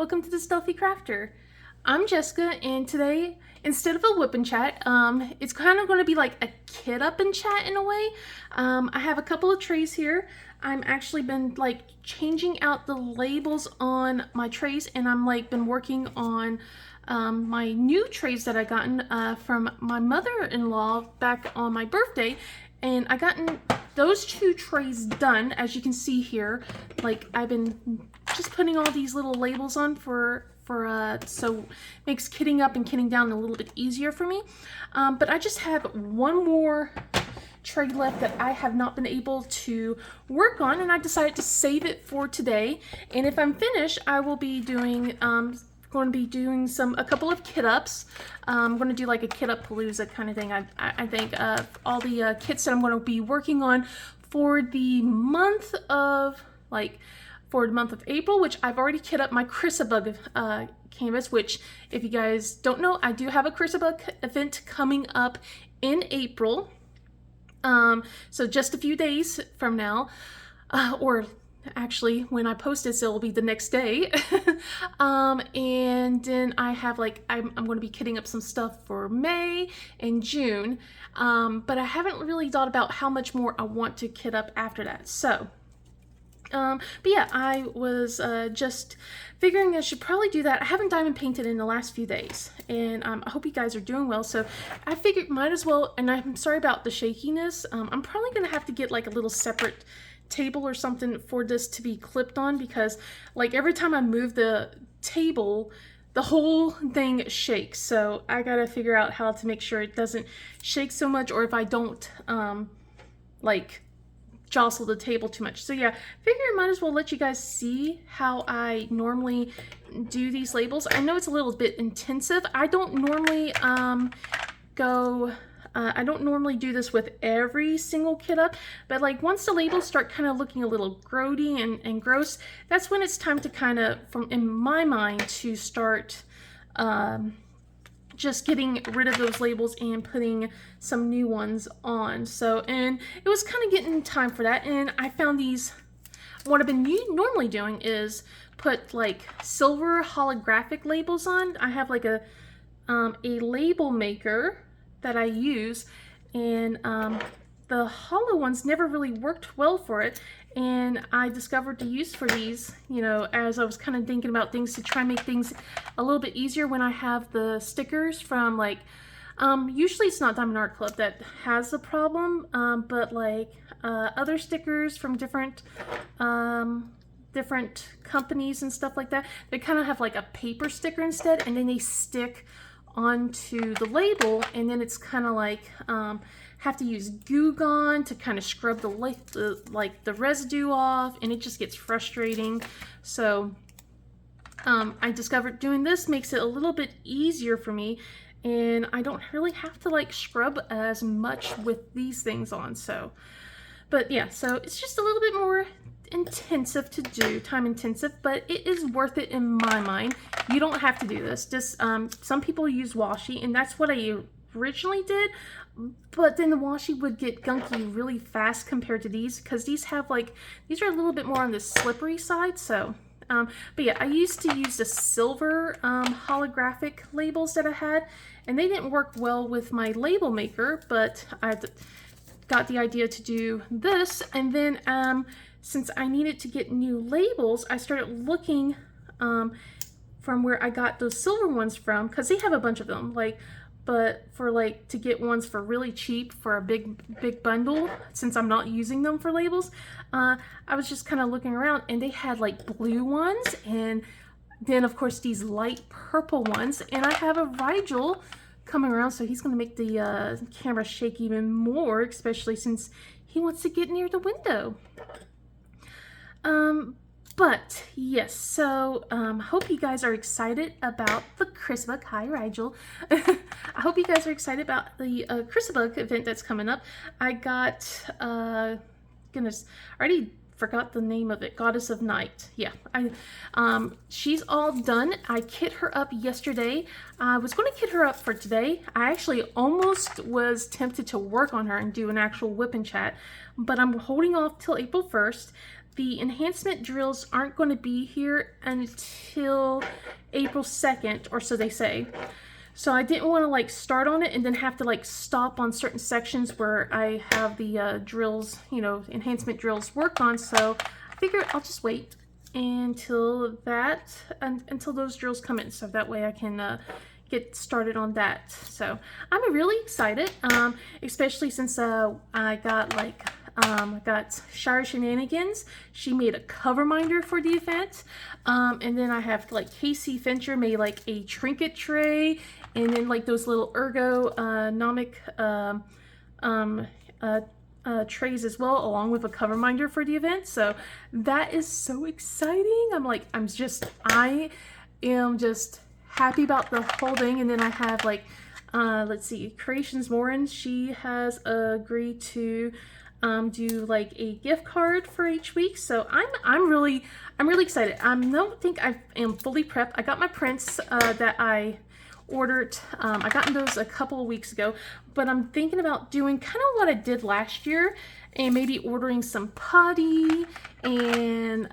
welcome to the Stealthy Crafter. I'm Jessica, and today, instead of a whip and chat, it's kind of going to be like a kit up and chat in a way. I have a couple of trays here. I'm actually been like changing out the labels on my trays, and I'm like been working on my new trays that I gotten from my mother-in-law back on my birthday, and I gotten those two trays done. As you can see here, like I've been just putting all these little labels on so it makes kitting up and kitting down a little bit easier for me. But I just have one more tray left that I have not been able to work on, and I decided to save it for today. And if I'm finished, I will be doing going to be doing a couple of kit ups. I'm going to do like a kit up palooza kind of thing. I think all the kits that I'm going to be working on for the month of April, which I've already kit up my Chrissabug canvas, which if you guys don't know, I do have a Chrissabug event coming up in April. So just a few days from now, or actually when I post this, it'll be the next day. And then I have I'm going to be kitting up some stuff for May and June. But I haven't really thought about how much more I want to kit up after that. So but yeah, I was just figuring I should probably do that. I haven't diamond painted in the last few days, and I hope you guys are doing well. So I figured might as well, and I'm sorry about the shakiness. I'm probably going to have to get like a little separate table or something for this to be clipped on, because like every time I move the table, the whole thing shakes. So I got to figure out how to make sure it doesn't shake so much, or if I don't jostle the table too much. So yeah, figure I might as well let you guys see how I normally do these labels. I know it's a little bit intensive. I don't normally I don't normally do this with every single kit up, but like once the labels start kind of looking a little grody and gross, that's when it's time to kind of, in my mind, to start just getting rid of those labels and putting some new ones on. So, and it was kind of getting time for that, and I found these. What I've been normally doing is put like silver holographic labels on. I have like a label maker that I use, and the hollow ones never really worked well for it, and I discovered the use for these, you know, as I was kind of thinking about things to try and make things a little bit easier when I have the stickers from like usually it's not Diamond Art Club that has the problem, but like other stickers from different companies and stuff like that, they kind of have like a paper sticker instead, and then they stick onto the label, and then it's kind of like have to use Goo Gone to kind of scrub the residue off, and it just gets frustrating. So I discovered doing this makes it a little bit easier for me, and I don't really have to like scrub as much with these things on. So, but yeah, so it's just a little bit more intensive to do, time intensive, but it is worth it in my mind. You don't have to do this. Just some people use washi, and that's what I originally did, but then the washi would get gunky really fast compared to these, because these have these are a little bit more on the slippery side. So but yeah, I used to use the silver holographic labels that I had, and they didn't work well with my label maker, but I got the idea to do this. And then since I needed to get new labels, I started looking from where I got those silver ones from, because they have a bunch of them, but for to get ones for really cheap for a big bundle, since I'm not using them for labels, I was just kind of looking around, and they had like blue ones, and then of course these light purple ones, and I have a Rigel coming around, so he's going to make the camera shake even more, especially since he wants to get near the window. But yes, so hope you guys are excited about the Chrissabug. Hi, Rigel. I hope you guys are excited about the Chrissabug event that's coming up. I got goodness, I already forgot the name of it. Goddess of Night. Yeah, she's all done. I kit her up yesterday. I was going to kit her up for today. I actually almost was tempted to work on her and do an actual whip and chat, but I'm holding off till April 1st. the enhancement drills aren't going to be here until April 2nd, or so they say. So I didn't want to like start on it and then have to like stop on certain sections where I have the drills, you know, enhancement drills worked on. So I figured I'll just wait until until those drills come in, so that way I can get started on that. So I'm really excited, especially since I got like Shire Shenanigans. She made a cover minder for the event, and then I have like Casey Fincher made like a trinket tray, and then like those little ergonomic trays as well, along with a cover minder for the event. So that is so exciting. I am just happy about the whole thing. And then I have like let's see, Creations Morin, she has agreed to do like a gift card for each week. So I'm really excited. I don't think I am fully prepped. I got my prints that I ordered. I got those a couple of weeks ago, but I'm thinking about doing kind of what I did last year, and maybe ordering some putty and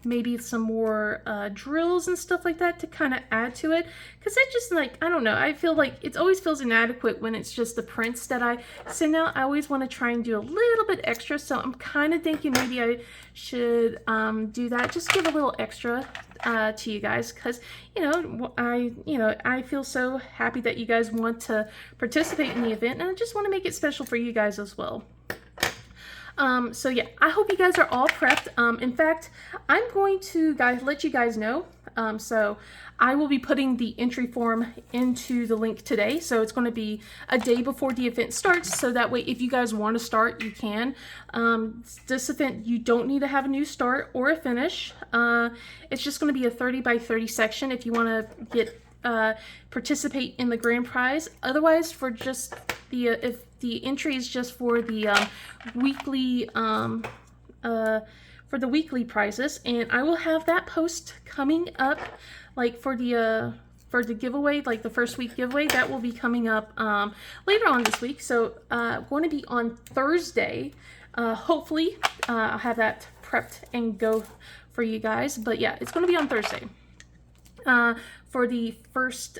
maybe some more drills and stuff like that to kind of add to it, because it just, like, I don't know, I feel like it always feels inadequate when it's just the prints that I send out. I always want to try and do a little bit extra, so I'm kind of thinking maybe I should do that, just give a little extra to you guys, because I feel so happy that you guys want to participate in the event, and I just want to make it special for you guys as well. So yeah, I hope you guys are all prepped. In fact, I'm going to let you guys know. So I will be putting the entry form into the link today. So it's going to be a day before the event starts. So that way, if you guys want to start, you can. This event, you don't need to have a new start or a finish. It's just going to be a 30 by 30 section if you want to get participate in the grand prize. Otherwise, for just the if the entry is just for the weekly prizes, and I will have that post coming up, like for the giveaway, like the first week giveaway, that will be coming up later on this week. So going to be on Thursday. Hopefully I'll have that prepped and go for you guys. But yeah, it's going to be on Thursday for the first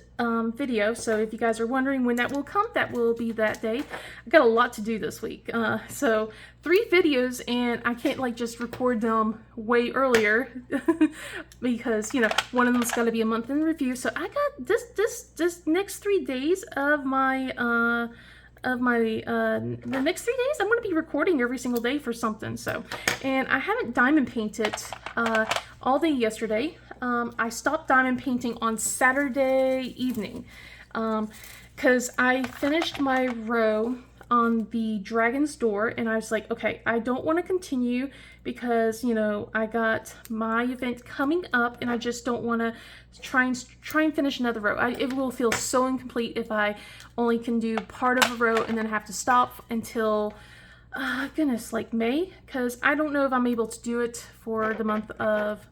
video. So if you guys are wondering when that will come, that will be that day. I've got a lot to do this week. So 3 videos, and I can't like just record them way earlier because, you know, one of them's got to be a month in review. So I got this next 3 days of my the next 3 days I'm going to be recording every single day for something. So, and I haven't diamond painted all day yesterday. I stopped diamond painting on Saturday evening because I finished my row on the Dragon's Door, and I was like, okay, I don't want to continue because, you know, I got my event coming up, and I just don't want to try and finish another row. It will feel so incomplete if I only can do part of a row and then have to stop until goodness, like May, because I don't know if I'm able to do it for the month of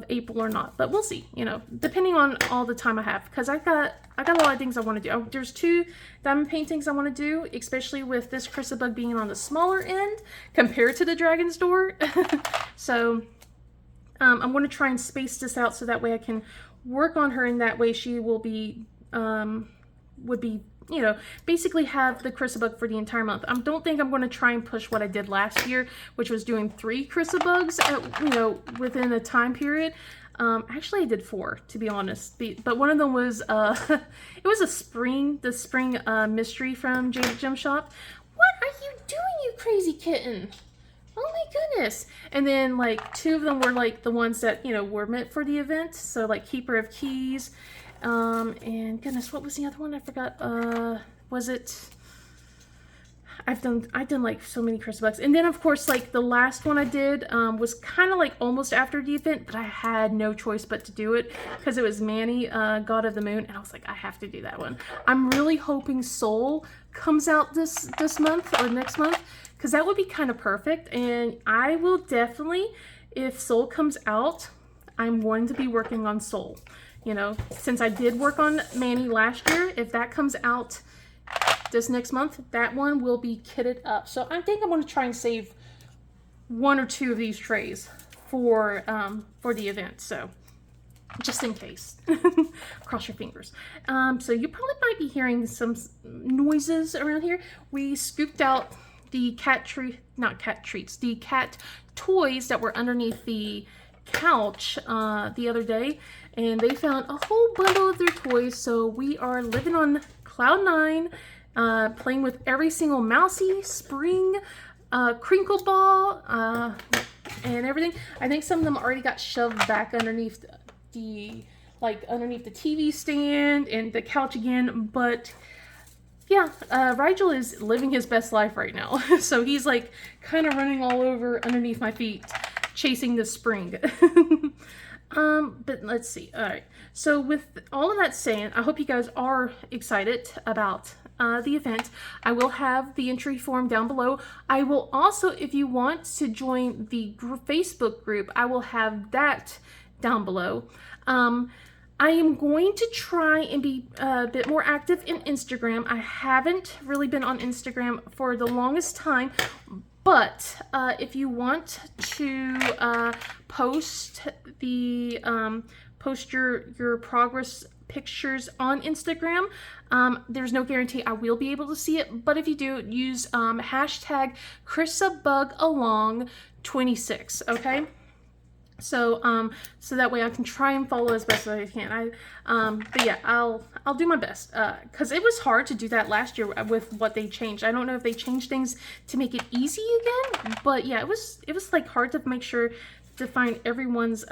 April or not, but we'll see, you know, depending on all the time I have, because I got a lot of things I want to do. There's 2 diamond paintings I want to do, especially with this Chrissabug being on the smaller end compared to the Dragon's Door. So I'm going to try and space this out so that way I can work on her, and that way she will be you know, basically have the Chrissabug for the entire month. I don't think I'm going to try and push what I did last year, which was doing 3 Chrissabugs at, you know, within a time period. Actually I did 4, to be honest, but one of them was it was the spring mystery from Jaded Gem Shop. What are you doing, you crazy kitten? Oh my goodness. And then like 2 of them were like the ones that, you know, were meant for the event. So like Keeper of Keys. And goodness, what was the other one? I forgot. Was it? I've done like so many Chrissabugs. And then of course, like the last one I did, was kind of like almost after the event, but I had no choice but to do it because it was Manny, God of the Moon. And I was like, I have to do that one. I'm really hoping Soul comes out this month or next month, because that would be kind of perfect. And I will definitely, if Soul comes out, I'm going to be working on Soul. You know, since I did work on Manny last year, if that comes out this next month, that one will be kitted up. So I think I'm going to try and save 1 or 2 of these trays for the event. So just in case. Cross your fingers. So you probably might be hearing some noises around here. We scooped out the the cat toys that were underneath the couch the other day, and they found a whole bundle of their toys. So we are living on cloud 9, playing with every single mousy, spring, crinkle ball, and everything. I think some of them already got shoved back underneath underneath the TV stand and the couch again, but yeah, Rigel is living his best life right now. So he's like kind of running all over underneath my feet, chasing the spring. But let's see. All right. So with all of that saying, I hope you guys are excited about the event. I will have the entry form down below. I will also, if you want to join the Facebook group, I will have that down below. I am going to try and be a bit more active in Instagram. I haven't really been on Instagram for the longest time, but if you want to post your progress pictures on Instagram, there's no guarantee I will be able to see it, but if you do, use hashtag Chrissabug Along 26, okay? So so that way I can try and follow as best as I can. But yeah, I'll do my best, because it was hard to do that last year with what they changed. I don't know if they changed things to make it easy again, but yeah, it was like hard to make sure to find everyone's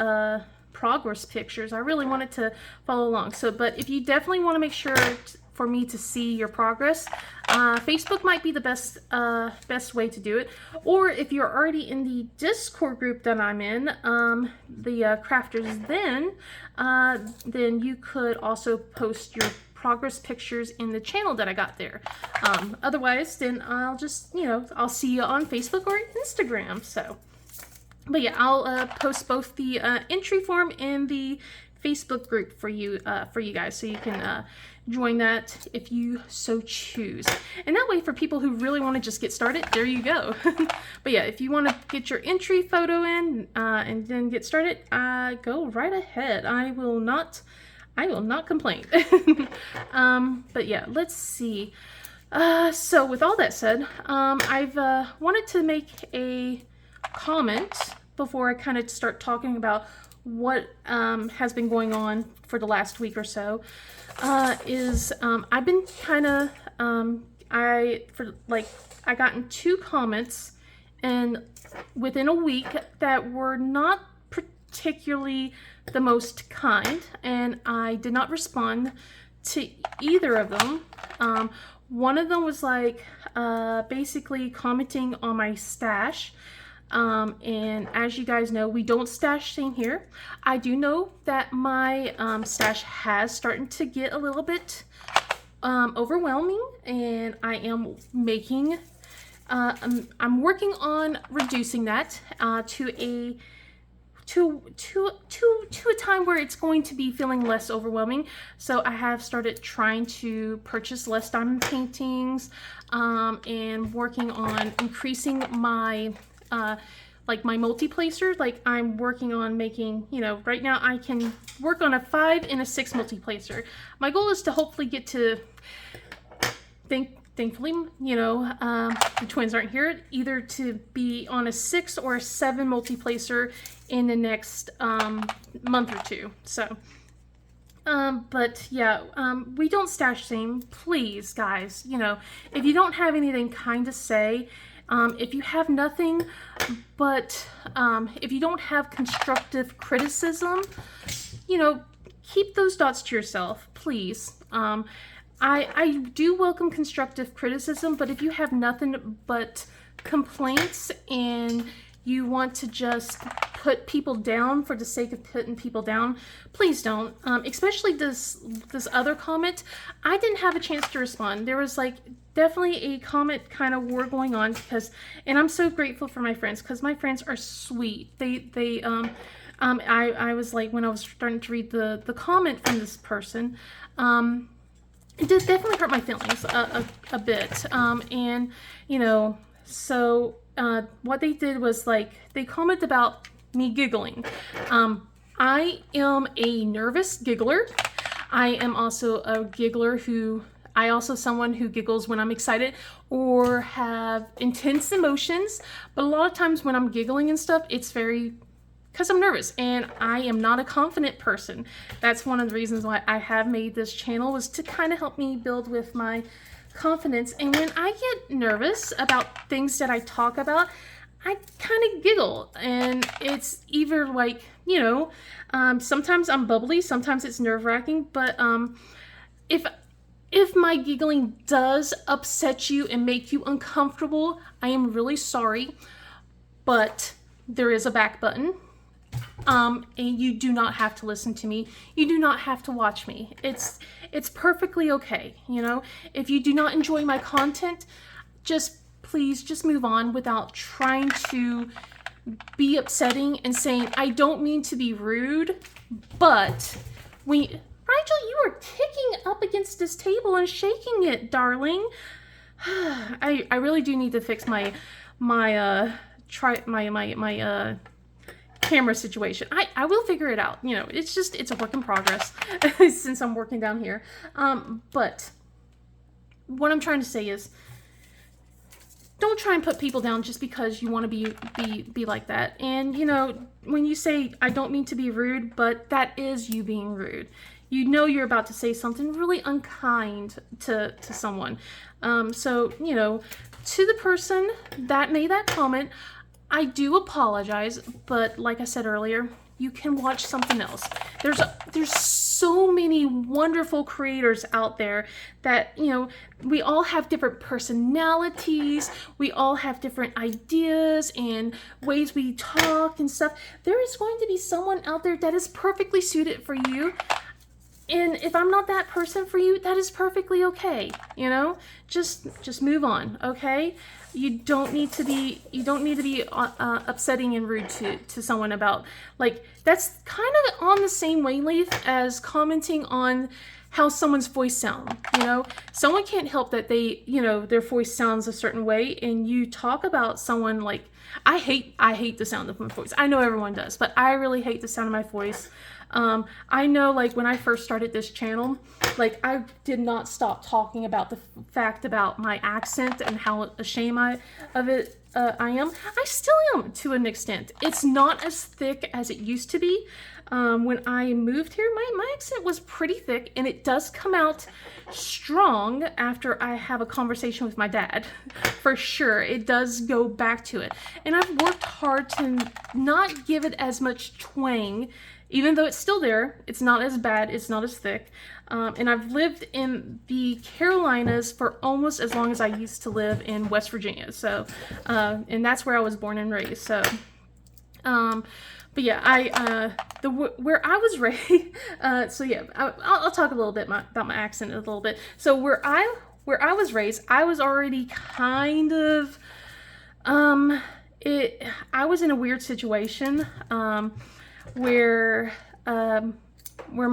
progress pictures. I really wanted to follow along. So, but if you definitely want to make sure for me to see your progress, Facebook might be the best way to do it. Or if you're already in the Discord group that I'm in, the Crafters then you could also post your progress pictures in the channel that I got there. Otherwise, then I'll just, I'll see you on Facebook or Instagram. So, but yeah, I'll post both the entry form and the Facebook group for you guys, so you can join that if you so choose. And that way, for people who really want to just get started, there you go. But yeah, if you want to get your entry photo in and then get started, go right ahead. I will not complain. But yeah, let's see. So with all that said, I've wanted to make a comment before I kind of start talking about what has been going on for the last week or so. I've been kind of I gotten 2 comments and within a week that were not particularly the most kind, and I did not respond to either of them. One of them was like basically commenting on my stash. And as you guys know, we don't stash shame here. I do know that my stash has started to get a little bit overwhelming, and I am making I'm working on reducing that to a time where it's going to be feeling less overwhelming. So I have started trying to purchase less diamond paintings, and working on increasing my like my multi-placer. Like I'm working on making, right now I can work on a 5 and a 6 multi-placer. My goal is to hopefully get to, thankfully, the twins aren't here, either to be on a 6 or a 7 multi-placer in the next month or 2. So, but yeah, we don't stash shame, please, guys. If you don't have anything kind to say, if you have nothing, but if you don't have constructive criticism, keep those thoughts to yourself, please. I do welcome constructive criticism, but if you have nothing but complaints and you want to just put people down for the sake of putting people down, please don't. Especially this other comment, I didn't have a chance to respond. There was definitely a comment kind of war going on and I'm so grateful for my friends, because my friends are sweet. I was like, when I was starting to read the comment from this person, it did definitely hurt my feelings a bit. And so what they did was like, they commented about me giggling. I am a nervous giggler. I am also a giggler someone who giggles when I'm excited or have intense emotions. But a lot of times when I'm giggling and stuff, it's because I'm nervous and I am not a confident person. That's one of the reasons why I have made this channel, was to kind of help me build with my confidence. And when I get nervous about things that I talk about, I kind of giggle, and it's either like, sometimes I'm bubbly, sometimes it's nerve-wracking, but if my giggling does upset you and make you uncomfortable, I am really sorry, but there is a back button, and you do not have to listen to me. You do not have to watch me. It's perfectly okay, If you do not enjoy my content, please just move on without trying to be upsetting and saying, I don't mean to be rude, but Rigel, you are kicking up against this table and shaking it, darling. I really do need to fix my camera situation. I will figure it out. It's a work in progress since I'm working down here. But what I'm trying to say is, don't try and put people down just because you want to be like that. And when you say, I don't mean to be rude, but that is you being rude. You're about to say something really unkind to someone. So to the person that made that comment, I do apologize, but like I said earlier, you can watch something else. There's so many wonderful creators out there that, we all have different personalities, we all have different ideas and ways we talk and stuff. There is going to be someone out there that is perfectly suited for you. And if I'm not that person for you, that is perfectly okay. Just move on, okay? You don't need to be upsetting and rude to someone about, like, that's kind of on the same wavelength as commenting on how someone's voice sounds. Someone can't help that their voice sounds a certain way, and you talk about someone like, I hate the sound of my voice. I know everyone does, but I really hate the sound of my voice. I know, like, when I first started this channel, like, I did not stop talking about the fact about my accent and how ashamed of it I am. I still am, to an extent. It's not as thick as it used to be. When I moved here, my accent was pretty thick, and it does come out strong after I have a conversation with my dad. For sure, it does go back to it. And I've worked hard to not give it as much twang. Even though it's still there, it's not as bad, it's not as thick. And I've lived in the Carolinas for almost as long as I used to live in West Virginia. So, and that's where I was born and raised. So, but yeah, where I was raised, so yeah, I'll talk a little bit about my accent a little bit. So where I was raised, I was already kind of, I was in a weird situation, where my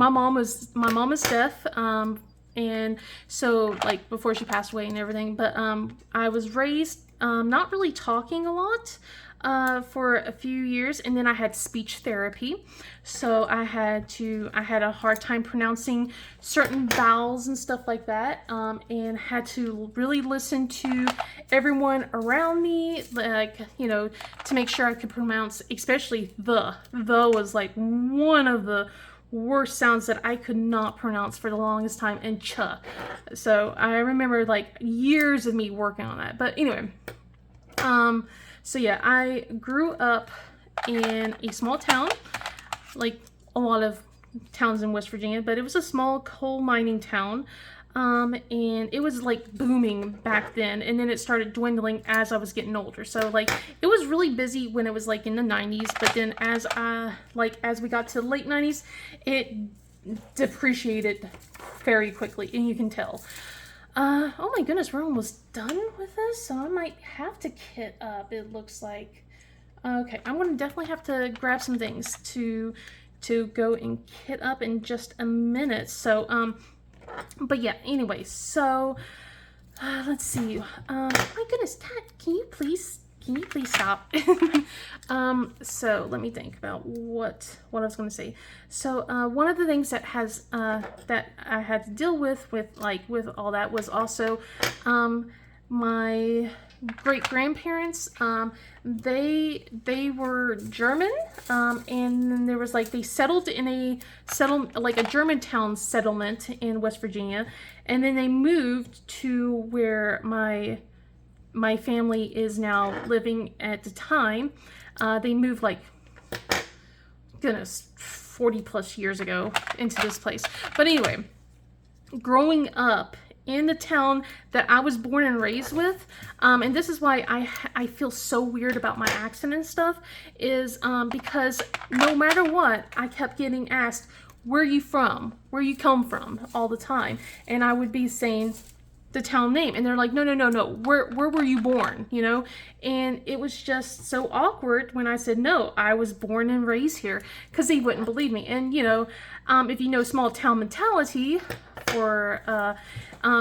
mom was deaf, and so, like, before she passed away and everything, but I was raised not really talking a lot for a few years, and then I had speech therapy, so I had a hard time pronouncing certain vowels and stuff like that, and had to really listen to everyone around me, like, to make sure I could pronounce, especially the was like one of the worst sounds that I could not pronounce for the longest time, and ch. So I remember, like, years of me working on that. But anyway, so yeah, I grew up in a small town, like a lot of towns in West Virginia, but it was a small coal mining town, and it was like booming back then, and then it started dwindling as I was getting older. So, like, it was really busy when it was like in the 90s, but then as we got to the late 90s, it depreciated very quickly, and you can tell. Oh my goodness, we're almost done with this, so I might have to kit up, it looks like. Okay, I'm going to definitely have to grab some things to go and kit up in just a minute. So, but yeah, anyway, so, let's see. My goodness, Kat, can you please can you please stop? So let me think about what I was going to say. So one of the things that has that I had to deal with all that was also my great grandparents. They were German, and then there was like they settled in a Germantown settlement in West Virginia, and then they moved to where my family is now living at the time. They moved like, goodness, 40 plus years ago into this place. But anyway, growing up in the town that I was born and raised with, and this is why I feel so weird about my accent and stuff, is because no matter what, I kept getting asked, where are you from? Where you come from? All the time. And I would be saying the town name, and they're like, no, where were you born, you know? And it was just so awkward when I said, no, I was born and raised here, because they wouldn't believe me. And you know, if you know small town mentality, or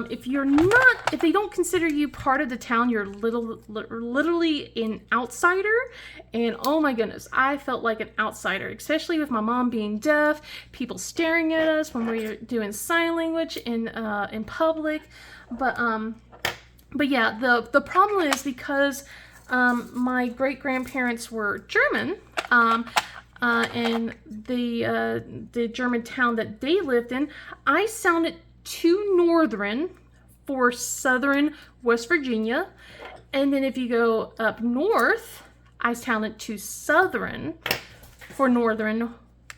if they don't consider you part of the town, you're literally an outsider. And oh my goodness, I felt like an outsider, especially with my mom being deaf, people staring at us when we were doing sign language in public. But yeah, the problem is because my great grandparents were German, and the German town that they lived in, I sounded too northern for southern West Virginia, and then if you go up north, I sounded too southern for northern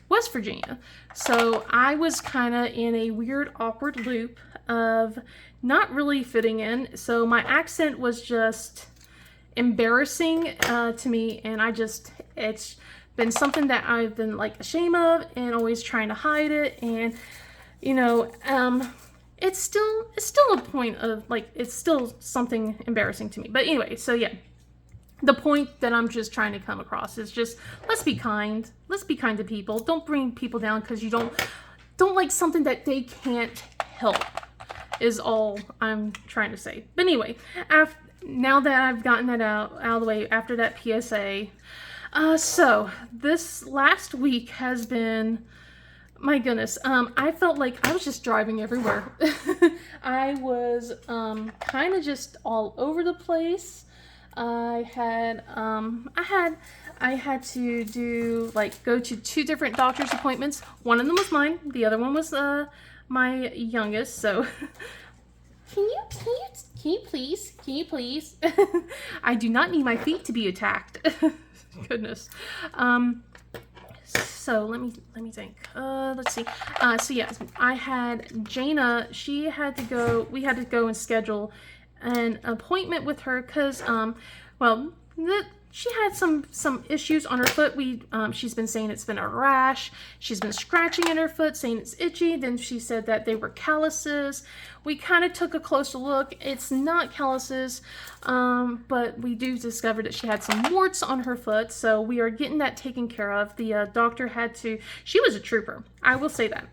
West Virginia. So I was kind of in a weird, awkward loop of not really fitting in. So my accent was just embarrassing to me, and it's been something that I've been like ashamed of and always trying to hide it. And you know, it's still a point of like, it's still something embarrassing to me. But anyway, so yeah, the point that I'm just trying to come across is just, let's be kind. Let's be kind to people. Don't bring people down because you don't like something that they can't help, is all I'm trying to say. But anyway, now that I've gotten that out of the way after that PSA, so this last week has been, my goodness, I felt like I was just driving everywhere. I was kind of just all over the place. I had to do go to 2 different doctor's appointments. One of them was mine. The other one was my youngest. So can you please? I do not need my feet to be attacked. Goodness. So let me think. Let's see. So yeah, I had Jana. We had to go and schedule an appointment with her because, she had some issues on her foot. She's been saying it's been a rash. She's been scratching at her foot, saying it's itchy. Then she said that they were calluses. We kind of took a closer look. It's not calluses, but we do discover that she had some warts on her foot. So we are getting that taken care of. The doctor she was a trooper. I will say that.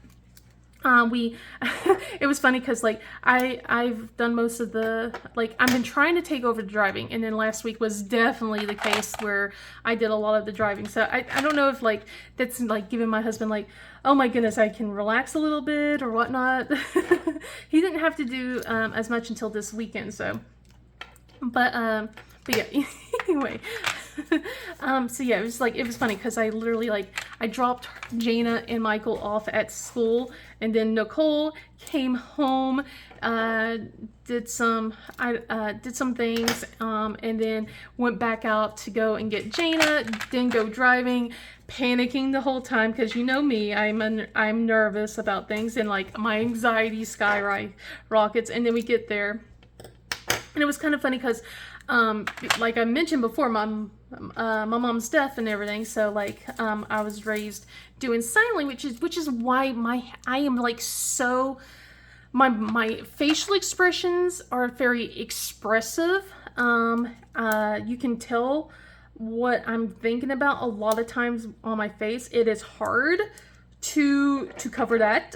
It was funny because I've done most of I've been trying to take over the driving, and then last week was definitely the case where I did a lot of the driving. So I don't know if that's giving my husband oh my goodness, I can relax a little bit or whatnot. He didn't have to do as much until this weekend. So, but yeah, anyway. So yeah, it was funny because I literally I dropped Jana and Michael off at school, and then Nicole came home, did some things, and then went back out to go and get Jana, then go driving, panicking the whole time because you know me, I'm nervous about things, and my anxiety skyrockets, and then we get there, and it was kind of funny because like I mentioned before, my mom's deaf and everything, so I was raised doing sign language, which is why I am so, my facial expressions are very expressive. You can tell what I'm thinking about a lot of times on my face. It is hard to cover that.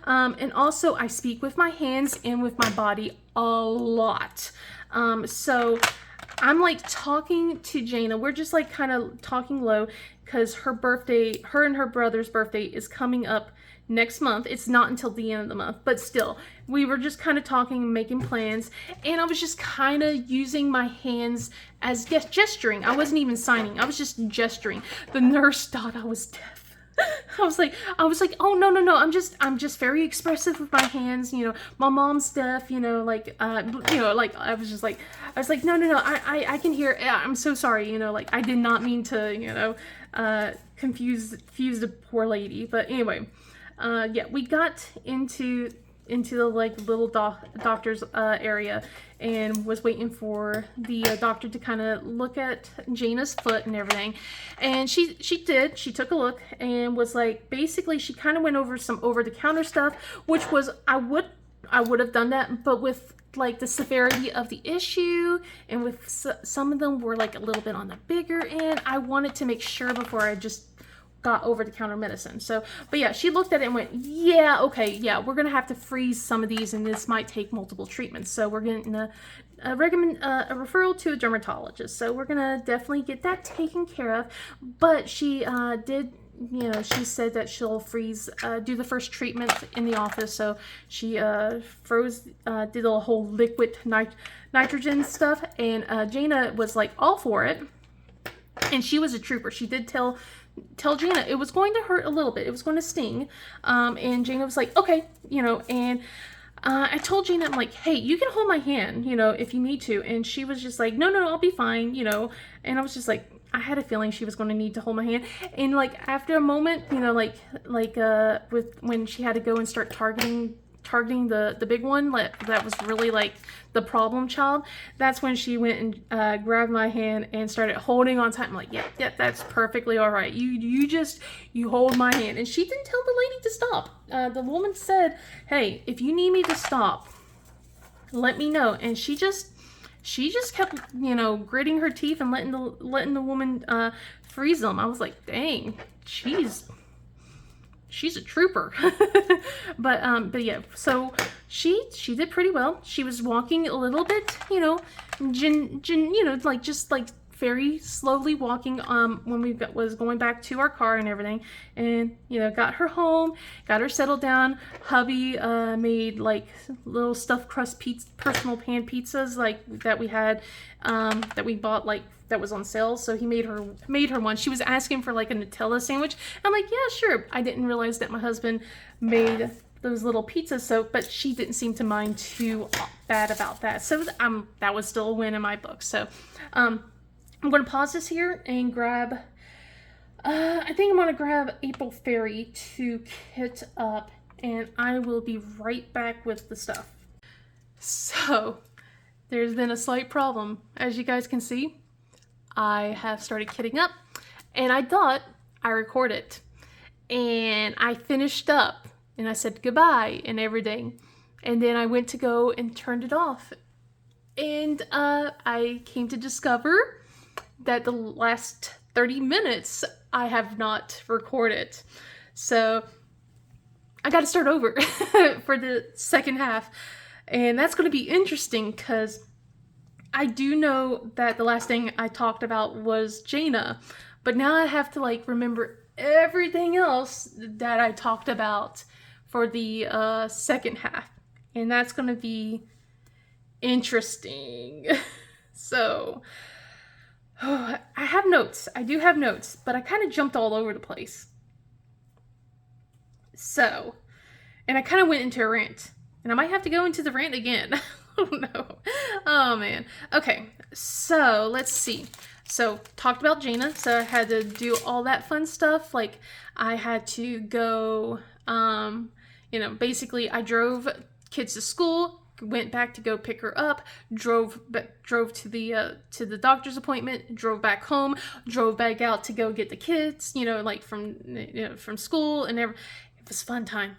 And also I speak with my hands and with my body a lot. So I'm like talking to Jana. We're just like kind of talking low because her and her brother's birthday is coming up next month. It's not until the end of the month, but still, we were just kind of talking, making plans, and I was just kind of using my hands as gesturing. I wasn't even signing. I was just gesturing. The nurse thought I was deaf. I was like, oh no, I'm just very expressive with my hands, you know, my mom's deaf, you know, like, like, I was like, no, I can hear, I'm so sorry, you know, like, I did not mean to, you know, confuse the poor lady, but anyway, yeah, we got into the like little doctor's area and was waiting for the doctor to kind of look at Jana's foot and everything, and she took a look and was like, basically she kind of went over some over-the-counter stuff, which was I would have done that, but with like the severity of the issue and with some of them were like a little bit on the bigger end, I wanted to make sure before I just got over-the-counter medicine. So, but yeah, she looked at it and went, yeah, okay, yeah, we're gonna have to freeze some of these and this might take multiple treatments. So we're gonna recommend a referral to a dermatologist. So we're gonna definitely get that taken care of. But she did, you know, she said that she'll freeze, do the first treatment in the office. So she froze, did a whole liquid nitrogen stuff, and Jana was like all for it. And she was a trooper. She did tell Jana it was going to hurt a little bit. It was going to sting. And Jana was like, okay, you know, and I told Jana, I'm like, hey, you can hold my hand, you know, if you need to. And she was just like, no, I'll be fine, you know. And I was just like, I had a feeling she was going to need to hold my hand. And like after a moment, you know, like with when she had to go and start targeting the big one that was really like the problem child, that's when she went and grabbed my hand and started holding on tight. I'm like, yeah, that's perfectly all right. You hold my hand. And she didn't tell the lady to stop. The woman said, hey, if you need me to stop, let me know. And she just kept, you know, gritting her teeth and letting the woman freeze them. I was like, dang, she's a trooper. but yeah, so she did pretty well. She was walking a little bit, you know, you know, like just like very slowly walking when we was going back to our car and everything, and you know, got her home, got her settled down. Hubby made like little stuffed crust personal pan pizzas like that we had, that we bought like that was on sale, so he made her one. She was asking for like a Nutella sandwich. I'm like, yeah, sure. I didn't realize that my husband made those little pizzas, so but she didn't seem to mind too bad about that. So that was still a win in my book. So I'm going to pause this here and grab, I think I'm going to grab April Fairy to kit up, and I will be right back with the stuff. So, there's been a slight problem. As you guys can see, I have started kitting up, and I thought I recorded, and I finished up, and I said goodbye and everything, and then I went to go and turned it off, and I came to discover that the last 30 minutes I have not recorded. So I got to start over for the second half. And that's going to be interesting because I do know that the last thing I talked about was Jana. But now I have to like remember everything else that I talked about for the second half. And that's going to be interesting. So I have notes. I do have notes, but I kind of jumped all over the place. So, and I kind of went into a rant, and I might have to go into the rant again. Oh no. Oh man. Okay, so let's see. So, talked about Jana, so I had to do all that fun stuff. Like, I had to go, you know, basically I drove kids to school, went back to go pick her up, drove to the doctor's appointment, drove back home, drove back out to go get the kids, you know, like from school, and it was fun times.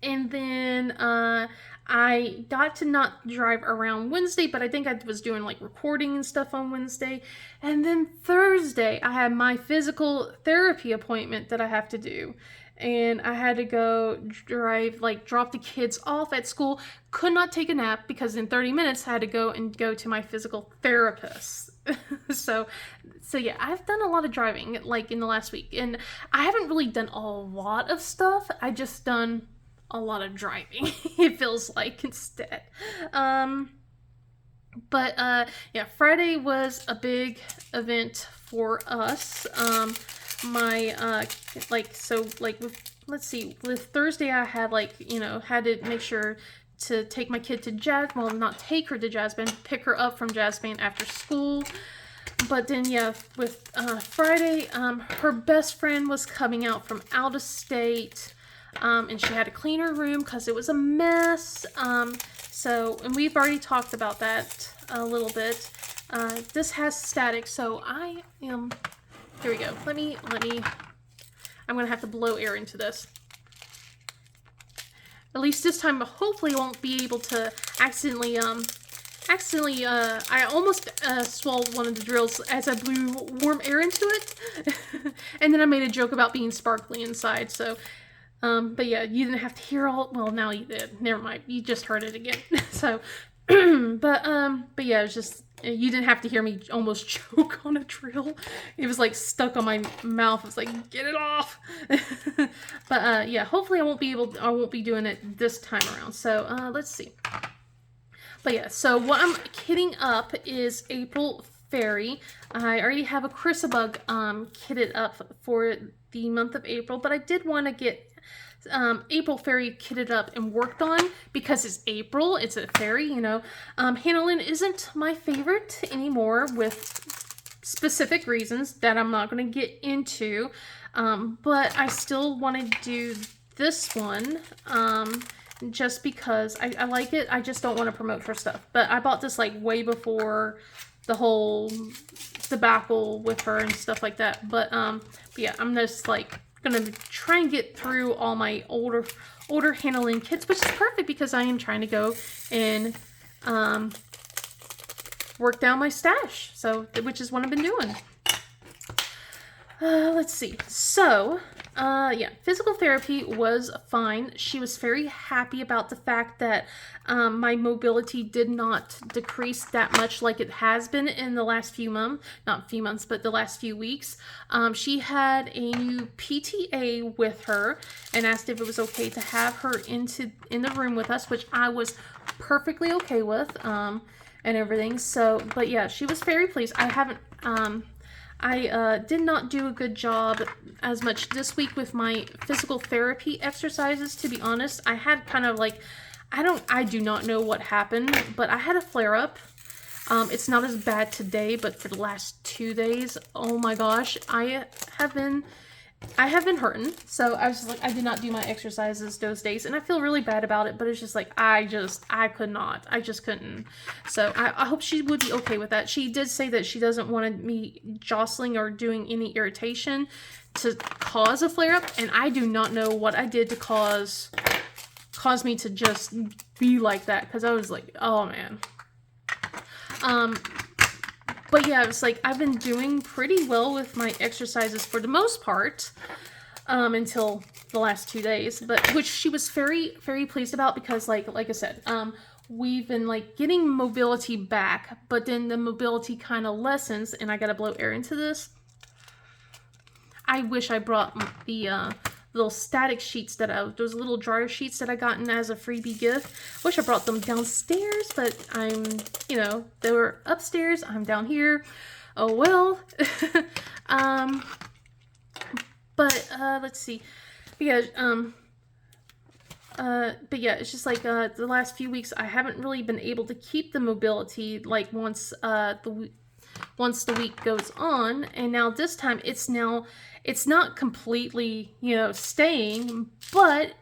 And then I got to not drive around Wednesday, but I think I was doing like recording and stuff on Wednesday. And then Thursday I had my physical therapy appointment that I have to do. and I had to go drop the kids off at school. Could not take a nap because in 30 minutes I had to go to my physical therapist. So yeah, I've done a lot of driving like in the last week, and I haven't really done a lot of stuff. I just done a lot of driving. It feels like instead. But yeah, Friday was a big event for us. Let's see, with Thursday I had had to make sure to take my kid to not take her to jazz band, pick her up from jazz band after school. But then yeah, with Friday, her best friend was coming out from out of state, and she had to clean her room because it was a mess. And we've already talked about that a little bit. This has static, so here we go. I'm gonna have to blow air into this. At least this time, hopefully I won't be able to accidentally, I almost swallowed one of the drills as I blew warm air into it. And then I made a joke about being sparkly inside, so, but yeah, you didn't have to hear well, now you did. Never mind, you just heard it again. So, but yeah, it was just, you didn't have to hear me almost choke on a drill. It was like stuck on my mouth. It was like, get it off. But yeah, hopefully I won't be doing it this time around. So let's see. But yeah, so what I'm kitting up is April Fairy. I already have a Chrissabug kitted up for the month of April, but I did want to get April Fairy kitted up and worked on because it's April, it's a fairy, you know. Hannah Lynn isn't my favorite anymore with specific reasons that I'm not going to get into, but I still want to do this one just because I like it. I just don't want to promote her stuff, but I bought this like way before the whole debacle with her and stuff like that. But yeah, I'm just like gonna try and get through all my older Hannah Lynn kits, which is perfect because I am trying to go and work down my stash, so which is what I've been doing. Let's see. So yeah, physical therapy was fine. She was very happy about the fact that my mobility did not decrease that much like it has been in the last few months, not few months, but the last few weeks. She had a new PTA with her and asked if it was okay to have her in the room with us, which I was perfectly okay with, and everything. So, but yeah, she was very pleased. I did not do a good job as much this week with my physical therapy exercises, to be honest. I had kind of like, I do not know what happened, but I had a flare-up. It's not as bad today, but for the last 2 days, oh my gosh, I have been hurting. So I was just like, I did not do my exercises those days, and I feel really bad about it, but it's just like, I could not. I just couldn't. So I hope she would be okay with that. She did say that she doesn't want me jostling or doing any irritation to cause a flare-up, and I do not know what I did to cause me to just be like that, because I was like, oh man. But yeah, it's like I've been doing pretty well with my exercises for the most part, until the last 2 days, but which she was very, very pleased about, because like I said, we've been like getting mobility back, but then the mobility kind of lessens, and I gotta blow air into this. I wish I brought the little static sheets those little dryer sheets that I gotten as a freebie gift. Wish I brought them downstairs, but they were upstairs. I'm down here. Oh well. But let's see. Yeah. But yeah, it's just like the last few weeks I haven't really been able to keep the mobility like once the week goes on, and now this time it's not completely, staying, but,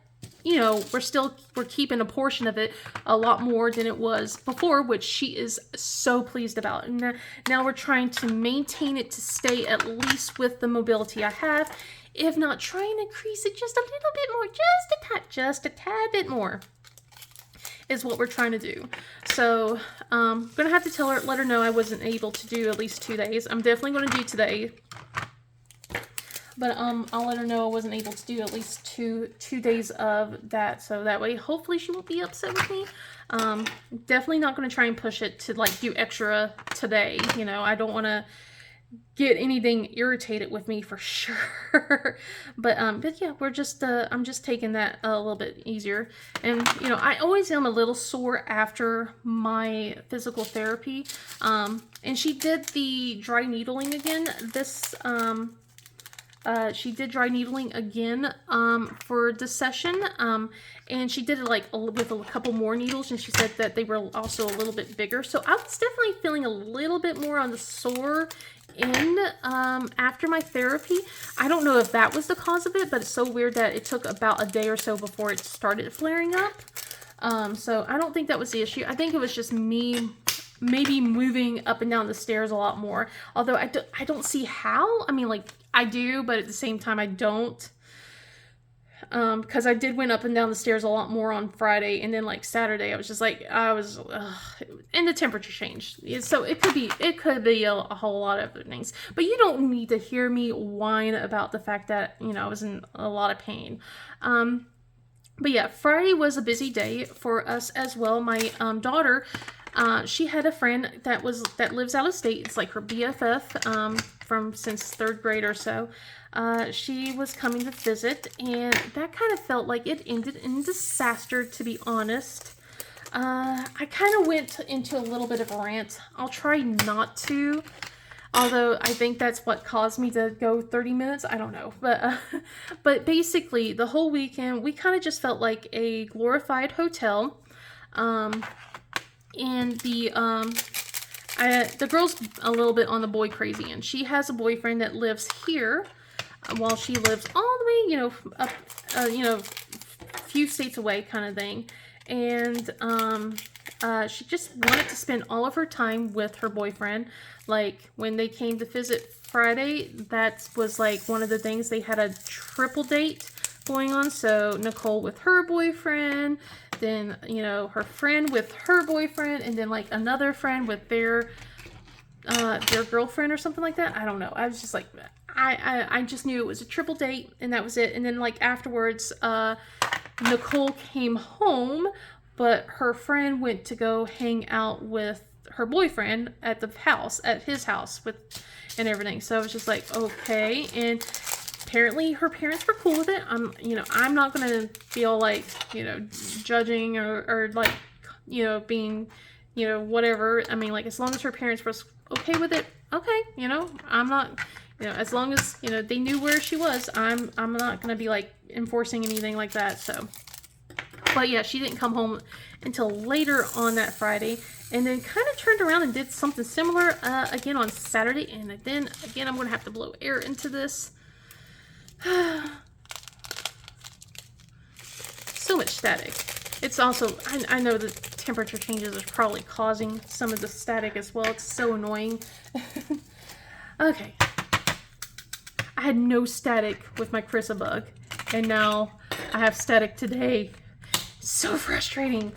we're keeping a portion of it a lot more than it was before, which she is so pleased about. And now we're trying to maintain it to stay at least with the mobility I have, if not try and increase it just a little bit more, just a tad bit more, is what we're trying to do. So, I'm gonna have to let her know I wasn't able to do at least 2 days. I'm definitely gonna do today. But I'll let her know I wasn't able to do at least two days of that, so that way hopefully she won't be upset with me. Definitely not going to try and push it to like do extra today. You know, I don't want to get anything irritated with me for sure. But yeah, we're just I'm just taking that a little bit easier. And you know, I always am a little sore after my physical therapy. And she did the dry needling again this she did dry needling again for this session, and she did it like with a couple more needles, and she said that they were also a little bit bigger. So I was definitely feeling a little bit more on the sore end after my therapy. I don't know if that was the cause of it, but it's so weird that it took about a day or so before it started flaring up. So I don't think that was the issue. I think it was just me maybe moving up and down the stairs a lot more. Although I don't see how. I mean, like, I do, but at the same time, I don't. Because I did went up and down the stairs a lot more on Friday, and then like Saturday, I was just like, and the temperature changed. So it could be a whole lot of other things. But you don't need to hear me whine about the fact that, you know, I was in a lot of pain. But yeah, Friday was a busy day for us as well. My daughter, she had a friend that lives out of state. It's like her BFF from since 3rd grade or so. She was coming to visit, and that kind of felt like it ended in disaster, to be honest. I kind of went into a little bit of a rant. I'll try not to, although I think that's what caused me to go 30 minutes. I don't know. But basically, the whole weekend, we kind of just felt like a glorified hotel. And the girl's a little bit on the boy crazy end. She has a boyfriend that lives here, while she lives all the way, you know, up, a few states away, kind of thing. And she just wanted to spend all of her time with her boyfriend. Like, when they came to visit Friday, that was like one of the things. They had a triple date going on. So Nicole with her boyfriend, then, you know, her friend with her boyfriend, and then like another friend with their girlfriend or something like that. I don't know. I was just like, I just knew it was a triple date, and that was it. And then like afterwards, Nicole came home, but her friend went to go hang out with her boyfriend at his house and everything. So I was just like, okay. And apparently her parents were cool with it. I'm not gonna feel like, you know, judging or like, you know, being, you know, whatever. I mean, like, as long as her parents were okay with it, okay, you know, I'm not, you know, as long as, you know, they knew where she was, I'm not gonna be like enforcing anything like that. So, but yeah, she didn't come home until later on that Friday, and then kind of turned around and did something similar again on Saturday. And then again, I'm gonna have to blow air into this. So much static. It's also, I know the temperature changes are probably causing some of the static as well. It's so annoying. Okay. I had no static with my Chrissabug, and now I have static today. So frustrating.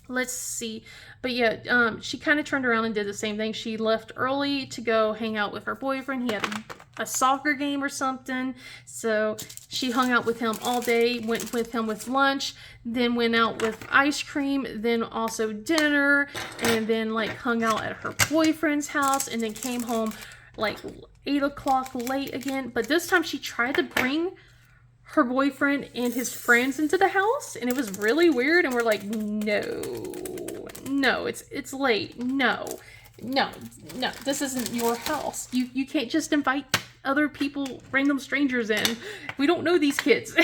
Let's see. But yeah, she kind of turned around and did the same thing. She left early to go hang out with her boyfriend. He had a soccer game or something. So she hung out with him all day, went with him with lunch, then went out with ice cream, then also dinner, and then like hung out at her boyfriend's house, and then came home like 8 o'clock late again. But this time she tried to bring her boyfriend and his friends into the house, and it was really weird. And we're like, no, it's late. No, this isn't your house. You can't just invite other people, random strangers in. We don't know these kids.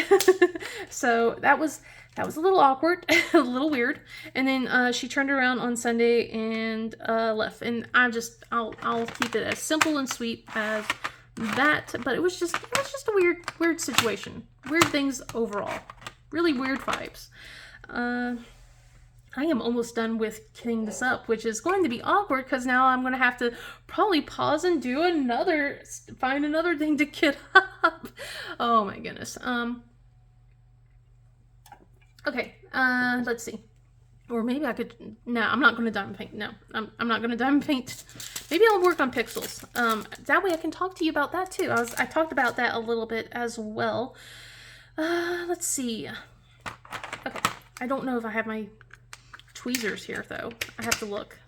So that was a little awkward, a little weird. And then she turned around on Sunday and left. And I'll keep it as simple and sweet as that. But it was just a weird situation. Weird things overall. Really weird vibes. I am almost done with kitting this up, which is going to be awkward because now I'm going to have to probably pause and find another thing to kit up. Oh my goodness. Okay, let's see. Or maybe I could, no, I'm not going to diamond paint. No, I'm not going to diamond paint. Maybe I'll work on pixels. That way I can talk to you about that too. I talked about that a little bit as well. Let's see. Okay, I don't know if I have my tweezers here though. I have to look.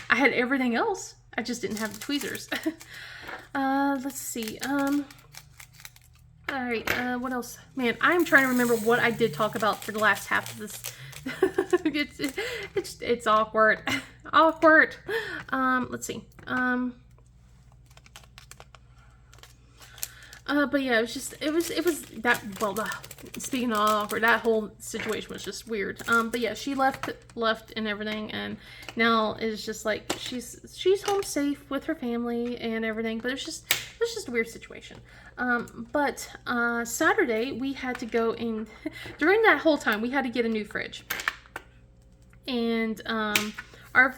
I had everything else. I just didn't have the tweezers. Let's see. Alright, what else? Man, I'm trying to remember what I did talk about for the last half of this. It's awkward. Awkward. Let's see. But yeah, it was that, well, speaking of awkward, that whole situation was just weird. But yeah, she left and everything, and now it's just like, she's home safe with her family and everything, but it's just a weird situation. But Saturday, we had to go in, during that whole time, we had to get a new fridge. And, our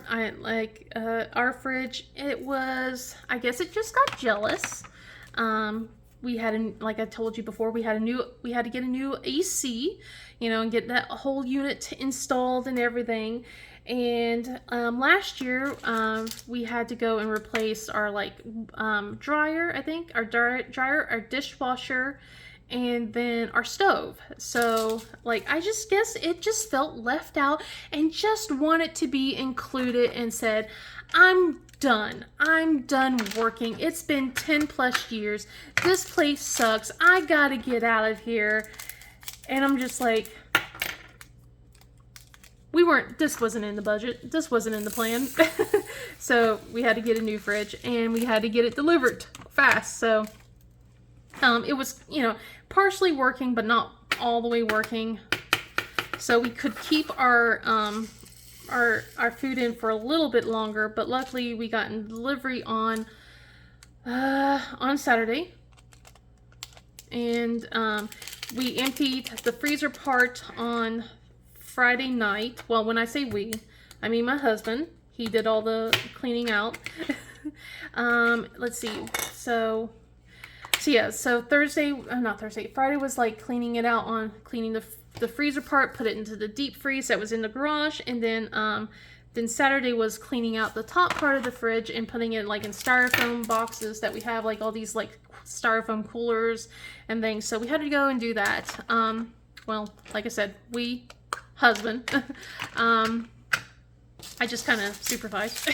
fridge, it was, I guess it just got jealous. We had, like I told you before, we had to get a new AC, you know, and get that whole unit installed and everything. And last year, we had to go and replace our dryer, I think, our dryer, our dishwasher, and then our stove. So like, I just guess it just felt left out and just wanted to be included and said, I'm done working. It's been 10 plus years. This place sucks. I gotta get out of here. And I'm just like, this wasn't in the budget. This wasn't in the plan. So we had to get a new fridge and we had to get it delivered fast. So it was, you know, partially working, but not all the way working. So we could keep our food in for a little bit longer, but luckily we got in delivery on Saturday. And we emptied the freezer part on Friday night. Well, when I say we, I mean my husband. He did all the cleaning out. Let's see. So Friday was like cleaning it out, on cleaning the freezer part, put it into the deep freeze that was in the garage, and then Saturday was cleaning out the top part of the fridge and putting it like in styrofoam boxes that we have, like all these like styrofoam coolers and things. So we had to go and do that. Well, like I said, husband. I just kind of supervised.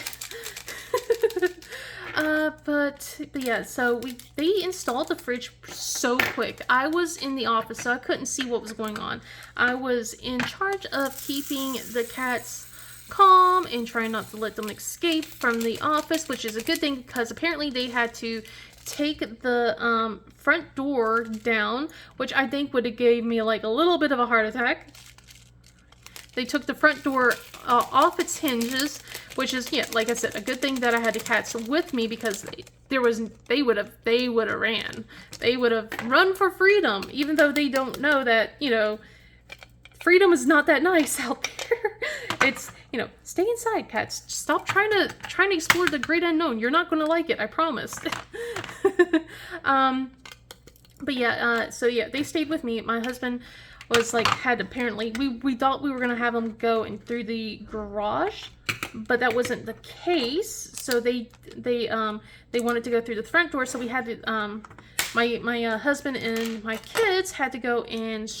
But yeah, so they installed the fridge so quick. I was in the office, so I couldn't see what was going on. I was in charge of keeping the cats calm and trying not to let them escape from the office, which is a good thing because apparently they had to take the front door down, which I think would have gave me like a little bit of a heart attack. They took the front door off its hinges, which is, yeah, like I said, a good thing that I had the cats with me because they would have ran. They would have run for freedom, even though they don't know that, you know, freedom is not that nice out there. It's, you know, stay inside, cats. Stop trying to explore the great unknown. You're not going to like it, I promise. But yeah, so yeah, they stayed with me. My husband was like, apparently, we thought we were going to have them go in through the garage, but that wasn't the case. So they wanted to go through the front door. So we had to, my husband and my kids had to go and,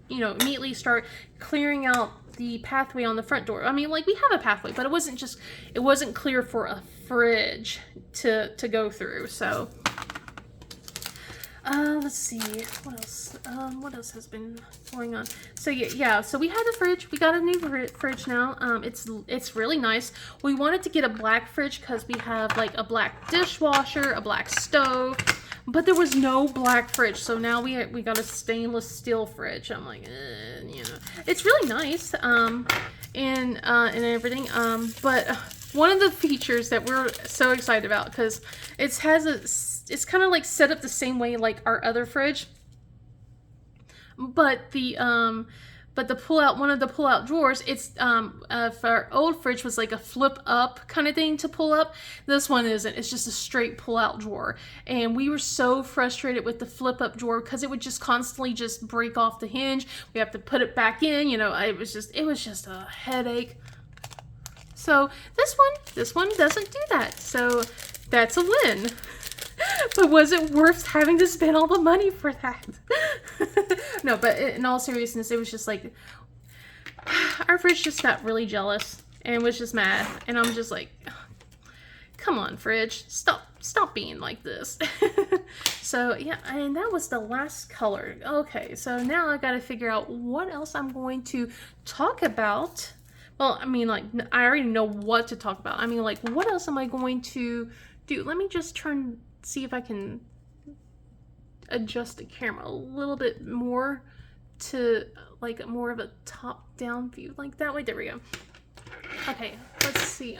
you know, immediately start clearing out the pathway on the front door. I mean, like, we have a pathway, but it wasn't clear for a fridge to go through. So let's see what else has been going on. So yeah, so we had a fridge. We got a new fridge now. It's really nice. We wanted to get a black fridge because we have like a black dishwasher, a black stove, but there was no black fridge. So now we got a stainless steel fridge. I'm like, you know, it's really nice, and everything. But one of the features that we're so excited about, because it's kind of like set up the same way like our other fridge, but but one of the pull out drawers, it's for our old fridge was like a flip up kind of thing to pull up. This one isn't. It's just a straight pull out drawer. And we were so frustrated with the flip up drawer because it would just constantly just break off the hinge. We have to put it back in, you know, it was just a headache. So this one doesn't do that. So that's a win. But was it worth having to spend all the money for that? No, but in all seriousness, it was just like, our fridge just got really jealous and was just mad. And I'm just like, come on, fridge, stop being like this. So yeah, and that was the last color. Okay, so now I gotta figure out what else I'm going to talk about. Well, I mean, like, I already know what to talk about. I mean, like, what else am I going to do? Let me just see if I can adjust the camera a little bit more to like more of a top-down view, like that way. There we go. Okay, let's see.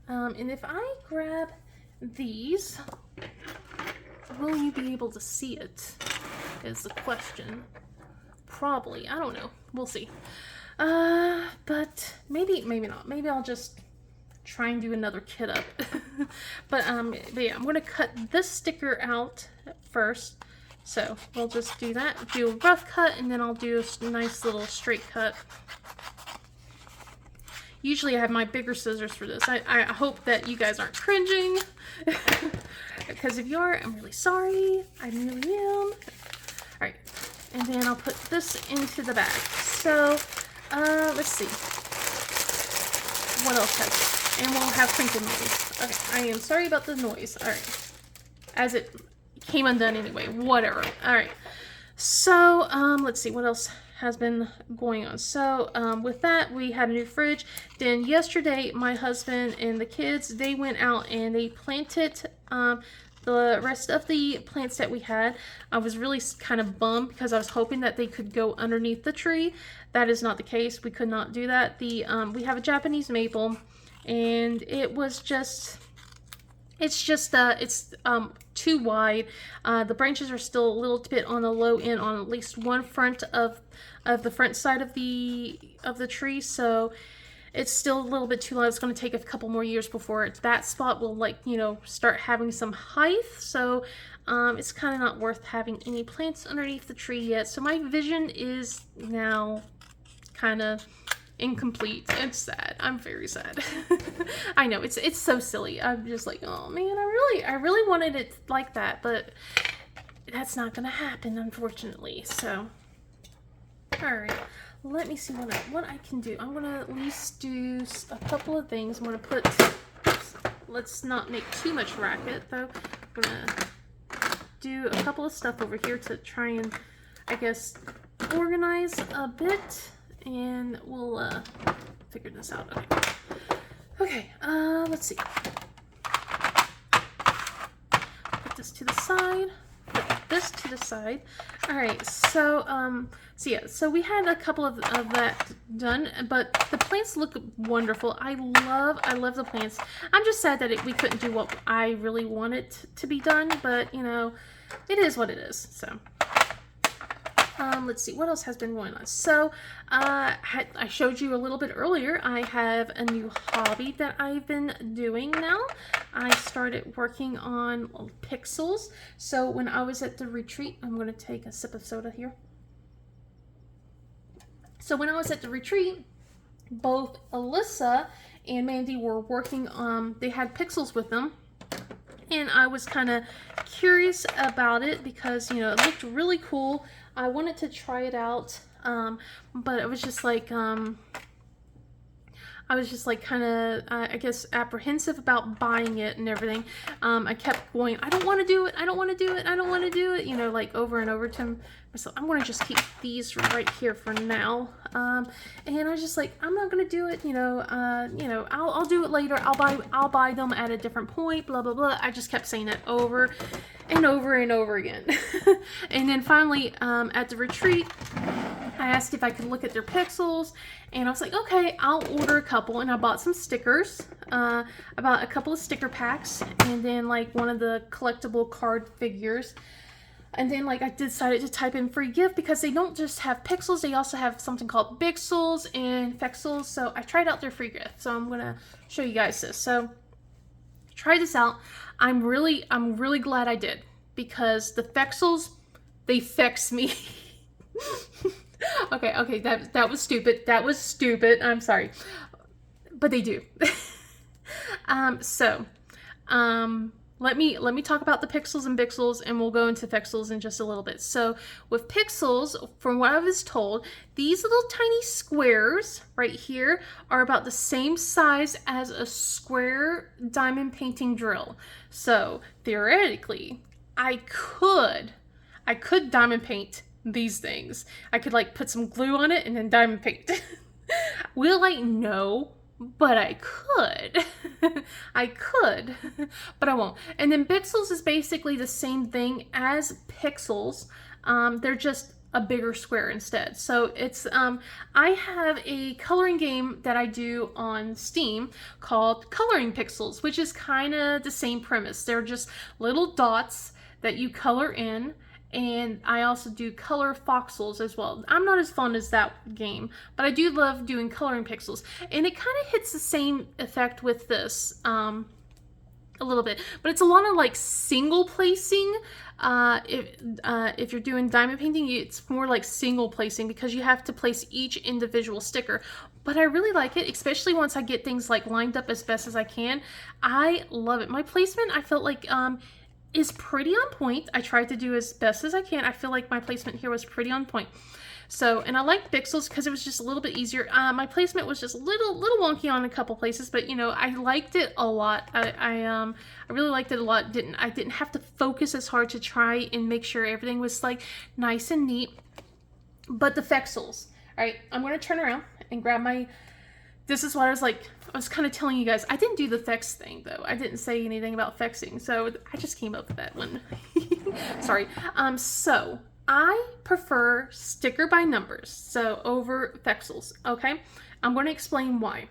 And if I grab these, will you be able to see it? Is the question. Probably. I don't know. We'll see. But maybe not. Maybe I'll just try and do another kit up. but yeah, I'm gonna cut this sticker out first. So we'll just do that, do a rough cut, and then I'll do a nice little straight cut. Usually I have my bigger scissors for this. I hope that you guys aren't cringing. Because if you are, I'm really sorry. I really am. Alright, and then I'll put this into the bag. So, let's see. What else has it? And we'll have crinkle noise. Okay, I am sorry about the noise. Alright. As it came undone anyway. Whatever. Alright. So, let's see what else has been going on. So, with that, we had a new fridge. Then yesterday, my husband and the kids, they went out and they planted the rest of the plants that we had. I was really kind of bummed because I was hoping that they could go underneath the tree. That is not the case. We could not do that. We have a Japanese maple, and it was just, it's too wide. The branches are still a little bit on the low end on at least one front of the front side of the tree, so it's still a little bit too low. It's going to take a couple more years before that spot will, like, you know, start having some height. So it's kind of not worth having any plants underneath the tree yet. So my vision is now kind of incomplete. It's sad. I'm very sad. I know it's so silly. I'm just like, oh man, I really wanted it like that, but that's not gonna happen, unfortunately. So, all right, let me see what I can do. I'm gonna at least do a couple of things. I'm gonna put. Let's not make too much racket, though. I'm gonna do a couple of stuff over here to try and, I guess, organize a bit. And we'll figure this out. Okay, let's see. Put this to the side. Put this to the side. All right, so so we had a couple of that done, but the plants look wonderful. I love the plants. I'm just sad that we couldn't do what I really wanted to be done, but you know, it is what it is. So. Let's see, what else has been going on? So, I showed you a little bit earlier, I have a new hobby that I've been doing now. I started working on pixels. So when I was at the retreat, I'm going to take a sip of soda here. So when I was at the retreat, both Alyssa and Mandy were working on, they had pixels with them. And I was kind of curious about it because, you know, it looked really cool. I wanted to try it out, but it was just like, I was just like kind of, I guess, apprehensive about buying it and everything. I kept going, I don't want to do it, I don't want to do it, I don't want to do it, you know, like over and over to myself. I'm going to just keep these right here for now. And I was just like, I'm not going to do it, you know, I'll do it later. I'll buy them at a different point, blah, blah, blah. I just kept saying that over and over and over again. And then finally, at the retreat, I asked if I could look at their pixels, and I was like, okay, I'll order a couple. And I bought some stickers. I bought a couple of sticker packs, and then like one of the collectible card figures. And then like I decided to type in free gift because they don't just have pixels, they also have something called Bixels and Fexels. So I tried out their free gift. So I'm gonna show you guys this. So try this out. I'm really glad I did, because the Fexels, they fex me. okay, that was stupid. That was stupid. I'm sorry. But they do. Let me talk about the Pixels and Bixels, and we'll go into Fexels in just a little bit. So with Pixels, from what I was told, these little tiny squares right here are about the same size as a square diamond painting drill. So theoretically, I could diamond paint these things. I could like put some glue on it and then diamond paint. Will I? No. But I could. I could, but I won't. And then Bixels is basically the same thing as Pixels. They're just a bigger square instead. So it's, I have a coloring game that I do on Steam called Coloring Pixels, which is kind of the same premise. They're just little dots that you color in. And I also do color voxels as well. I'm not as fond as that game, but I do love doing coloring pixels. And it kind of hits the same effect with this a little bit, but it's a lot of like single placing. If you're doing diamond painting, it's more like single placing because you have to place each individual sticker. But I really like it, especially once I get things like lined up as best as I can. I love it. My placement, I felt like is pretty on point. I tried to do as best as I can. I feel like my placement here was pretty on point. So, and I liked Bixels because it was just a little bit easier. My placement was just a little wonky on a couple places, but you know, I liked it a lot. I really liked it a lot. I didn't have to focus as hard to try and make sure everything was like nice and neat. But the Fexels, all right, I'm going to turn around and grab my, this is what I was kind of telling you guys. I didn't do the fex thing though. I didn't say anything about fexing. So I just came up with that one. Sorry. So I prefer sticker by numbers. So over Fexels. Okay. I'm going to explain why.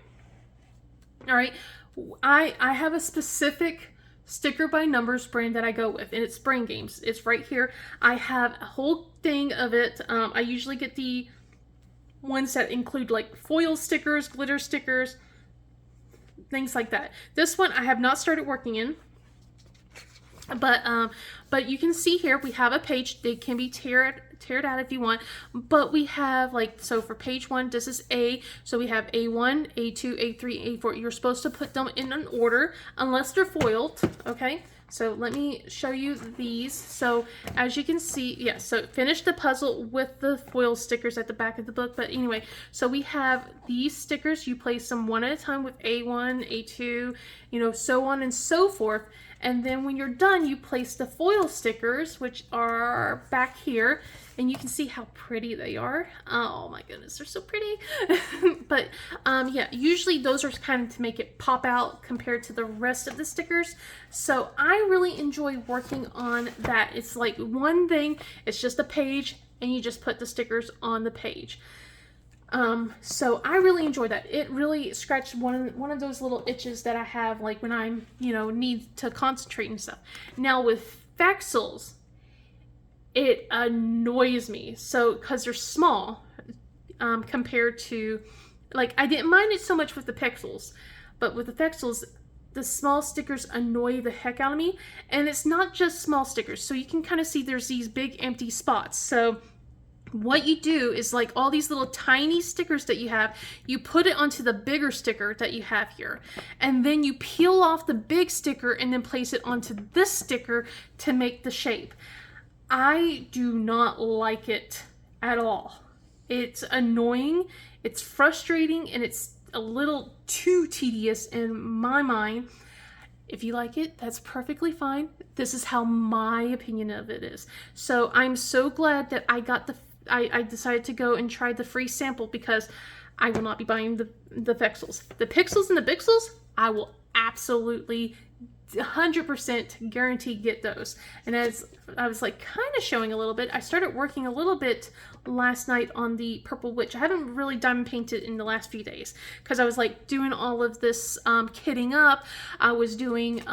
All right. I have a specific sticker by numbers brand that I go with, and it's Brain Games. It's right here. I have a whole thing of it. I usually get the ones that include like foil stickers, glitter stickers, things like that. This one I have not started working in, but you can see here we have a page. They can be teared out if you want, but we have like, so for page 1, this is A, so we have A1, A2, A3, A4. You're supposed to put them in an order unless they're foiled. Okay, so let me show you these. So as you can see, yeah, so finish the puzzle with the foil stickers at the back of the book. But anyway, so we have these stickers. You place them one at a time with A1, A2, you know, so on and so forth. And then when you're done, you place the foil stickers, which are back here, and you can see how pretty they are. Oh my goodness, they're so pretty. But yeah, usually those are kind of to make it pop out compared to the rest of the stickers. So I really enjoy working on that. It's like one thing, it's just a page, and you just put the stickers on the page. So I really enjoy that. It really scratched one of those little itches that I have, like when I'm, you know, need to concentrate and stuff. Now with Fexels, it annoys me. So, because they're small, compared to, like, I didn't mind it so much with the Pixels, but with the Fexels, the small stickers annoy the heck out of me. And it's not just small stickers. So you can kind of see there's these big empty spots. So what you do is, like, all these little tiny stickers that you have, you put it onto the bigger sticker that you have here, and then you peel off the big sticker and then place it onto this sticker to make the shape. I do not like it at all. It's annoying, it's frustrating, and it's a little too tedious in my mind. If you like it, that's perfectly fine. This is how my opinion of it is. So I'm so glad that I got I decided to go and try the free sample, because I will not be buying the Fexels. The Pixels and the Bixels, I will absolutely 100% guarantee get those. And as I was like kind of showing a little bit, I started working a little bit last night on the Purple Witch. I haven't really diamond painted in the last few days because I was like doing all of this kitting up. I was doing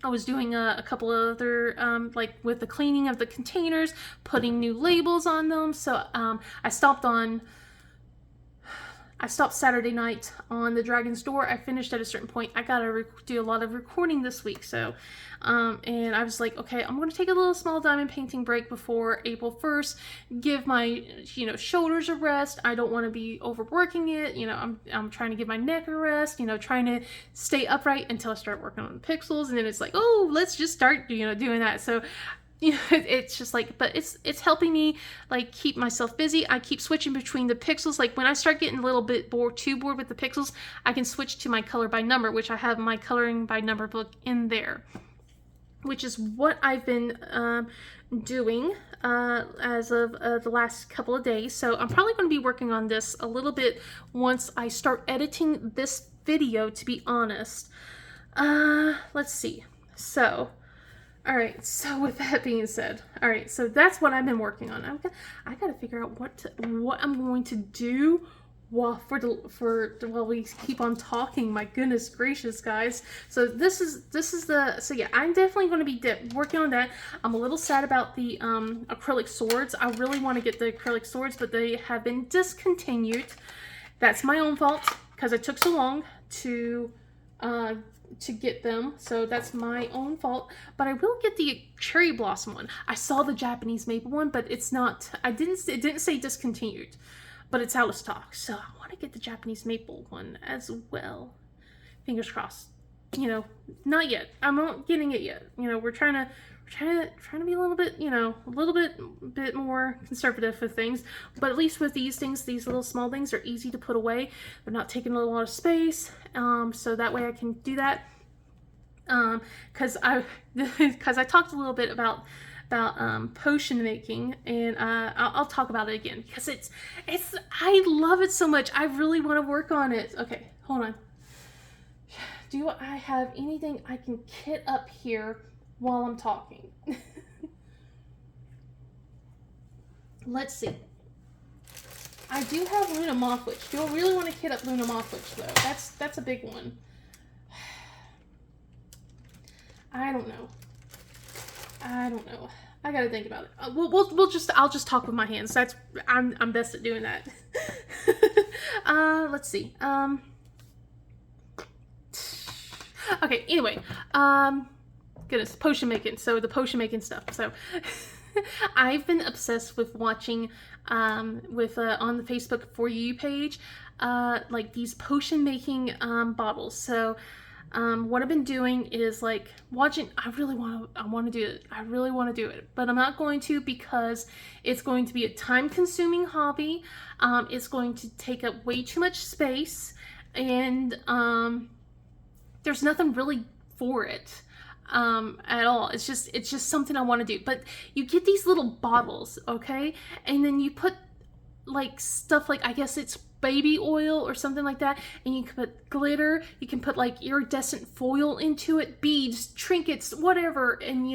I was doing a couple of other, like with the cleaning of the containers, putting new labels on them. So I stopped Saturday night on the Dragon's Door. I finished at a certain point. I gotta do a lot of recording this week. So, and I was like, okay, I'm gonna take a little small diamond painting break before April 1st. Give my, shoulders a rest. I don't want to be overworking it. I'm trying to give my neck a rest. Trying to stay upright until I start working on the pixels. And then it's like, oh, let's just start, doing that. So it's just like, but it's helping me like keep myself busy. I keep switching between the pixels. Like when I start getting a little bit too bored with the pixels, I can switch to my color by number, which I have my coloring by number book in there, which is what I've been doing as of the last couple of days. So I'm probably going to be working on this a little bit once I start editing this video, to be honest. Let's see. So all right, so with that being said, all right, so that's what I've been working on. I gotta figure out what I'm going to do while we keep on talking. My goodness gracious, guys. So this is yeah, I'm definitely going to be working on that. I'm a little sad about the acrylic swords. I really want to get the acrylic swords, but they have been discontinued. That's my own fault because it took so long to get them, so that's my own fault. But I will get the cherry blossom one. I saw the Japanese maple one, but it's not, it didn't say discontinued, but it's out of stock. So I want to get the Japanese maple one as well. Fingers crossed. Not yet. I'm not getting it yet. We're trying to be a little bit more conservative with things. But at least with these things, these little small things are easy to put away. They're not taking a lot of space. So that way I can do that. Because I talked a little bit about potion making, and I'll talk about it again because I love it so much. I really want to work on it. Okay, hold on. Do I have anything I can kit up here while I'm talking? Let's see. I do have Luna Mothwitch. Do I really want to kit up Luna Mothwitch though? That's a big one. I don't know. I gotta think about it. I'll just talk with my hands. I'm best at doing that. Let's see. Okay, anyway, goodness, potion making. So the potion making stuff. So I've been obsessed with watching on the Facebook For You page, like these potion making bottles. So what I've been doing is like watching. I want to do it. I really want to do it, but I'm not going to because it's going to be a time-consuming hobby. It's going to take up way too much space, and there's nothing really for it at all. It's just something I want to do. But you get these little bottles, okay, and then you put like stuff like, I guess it's baby oil or something like that, and you can put glitter, you can put like iridescent foil into it, beads, trinkets, whatever, and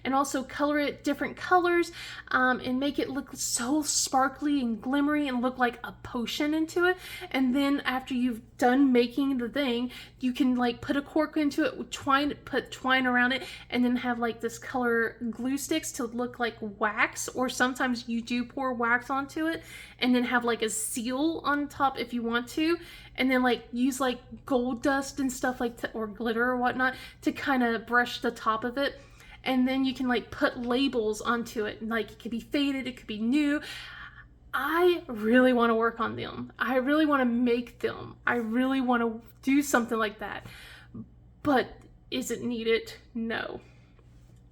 and also color it different colors, and make it look so sparkly and glimmery and look like a potion into it. And then after you've done making the thing, you can like put a cork into it with put twine around it, and then have like this color glue sticks to look like wax, or sometimes you do pour wax onto it and then have like a seal on top if you want to, and then like use like gold dust and stuff like or glitter or whatnot to kind of brush the top of it. And then you can like put labels onto it, like it could be faded, it could be new. I really want to work on them. I really want to make them. I really want to do something like that. But is it needed? No,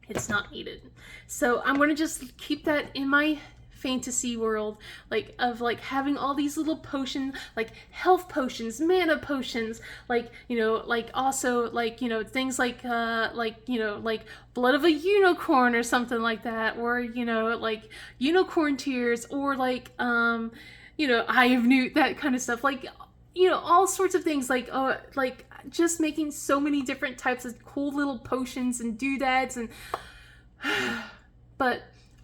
it's not needed. So I'm going to just keep that in my fantasy world, like of like having all these little potions, like health potions, mana potions, like like also like things like like blood of a unicorn or something like that, or like unicorn tears, or like eye of newt, that kind of stuff, like all sorts of things, like just making so many different types of cool little potions and doodads and but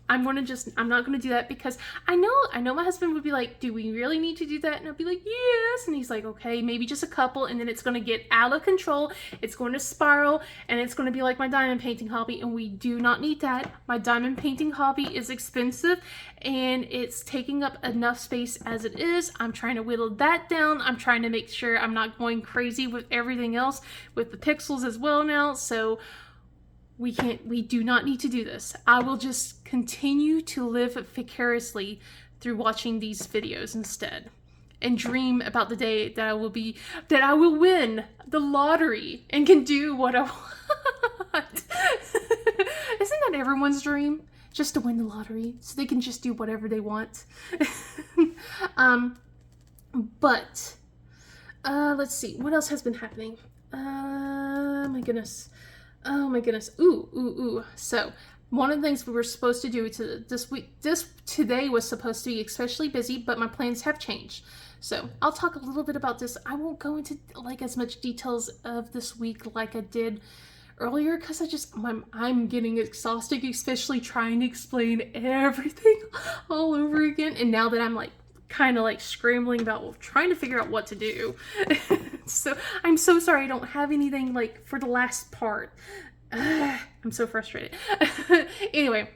I'm not going to do that because I know my husband would be like, do we really need to do that? And I'll be like, yes. And he's like, okay, maybe just a couple. And then it's going to get out of control. It's going to spiral and it's going to be like my diamond painting hobby. And we do not need that. My diamond painting hobby is expensive and it's taking up enough space as it is. I'm trying to whittle that down. I'm trying to make sure I'm not going crazy with everything else with the pixels as well now. So we do not need to do this. I will just continue to live vicariously through watching these videos instead and dream about the day that I will win the lottery and can do what I want. Isn't that everyone's dream? Just to win the lottery so they can just do whatever they want. But let's see, what else has been happening? My goodness. Oh my goodness. Ooh. So one of the things we were supposed to do today was supposed to be especially busy, but my plans have changed. So I'll talk a little bit about this. I won't go into like as much details of this week like I did earlier because I'm getting exhausted, especially trying to explain everything all over again. And now that I'm like kind of like scrambling about trying to figure out what to do. So I'm so sorry I don't have anything like for the last part. I'm so frustrated. Anyway,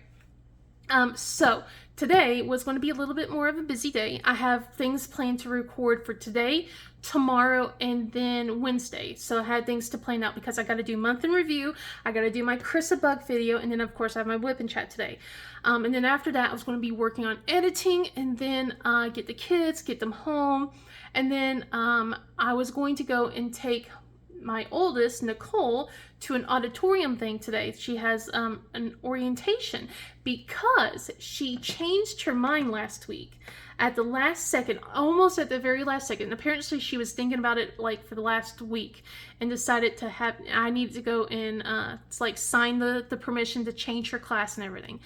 so today was going to be a little bit more of a busy day. I have things planned to record for today, tomorrow, and then Wednesday. So I had things to plan out because I got to do month in review. I got to do my Chrissabug video, and then of course I have my Wip Chat today. And then after that, I was going to be working on editing, and then get the kids, get them home, and then I was going to go and take my oldest, Nicole, to an auditorium thing today. She has an orientation because she changed her mind last week at the last second, almost at the very last second. Apparently she was thinking about it like for the last week and decided I needed to go and sign the permission to change her class and everything.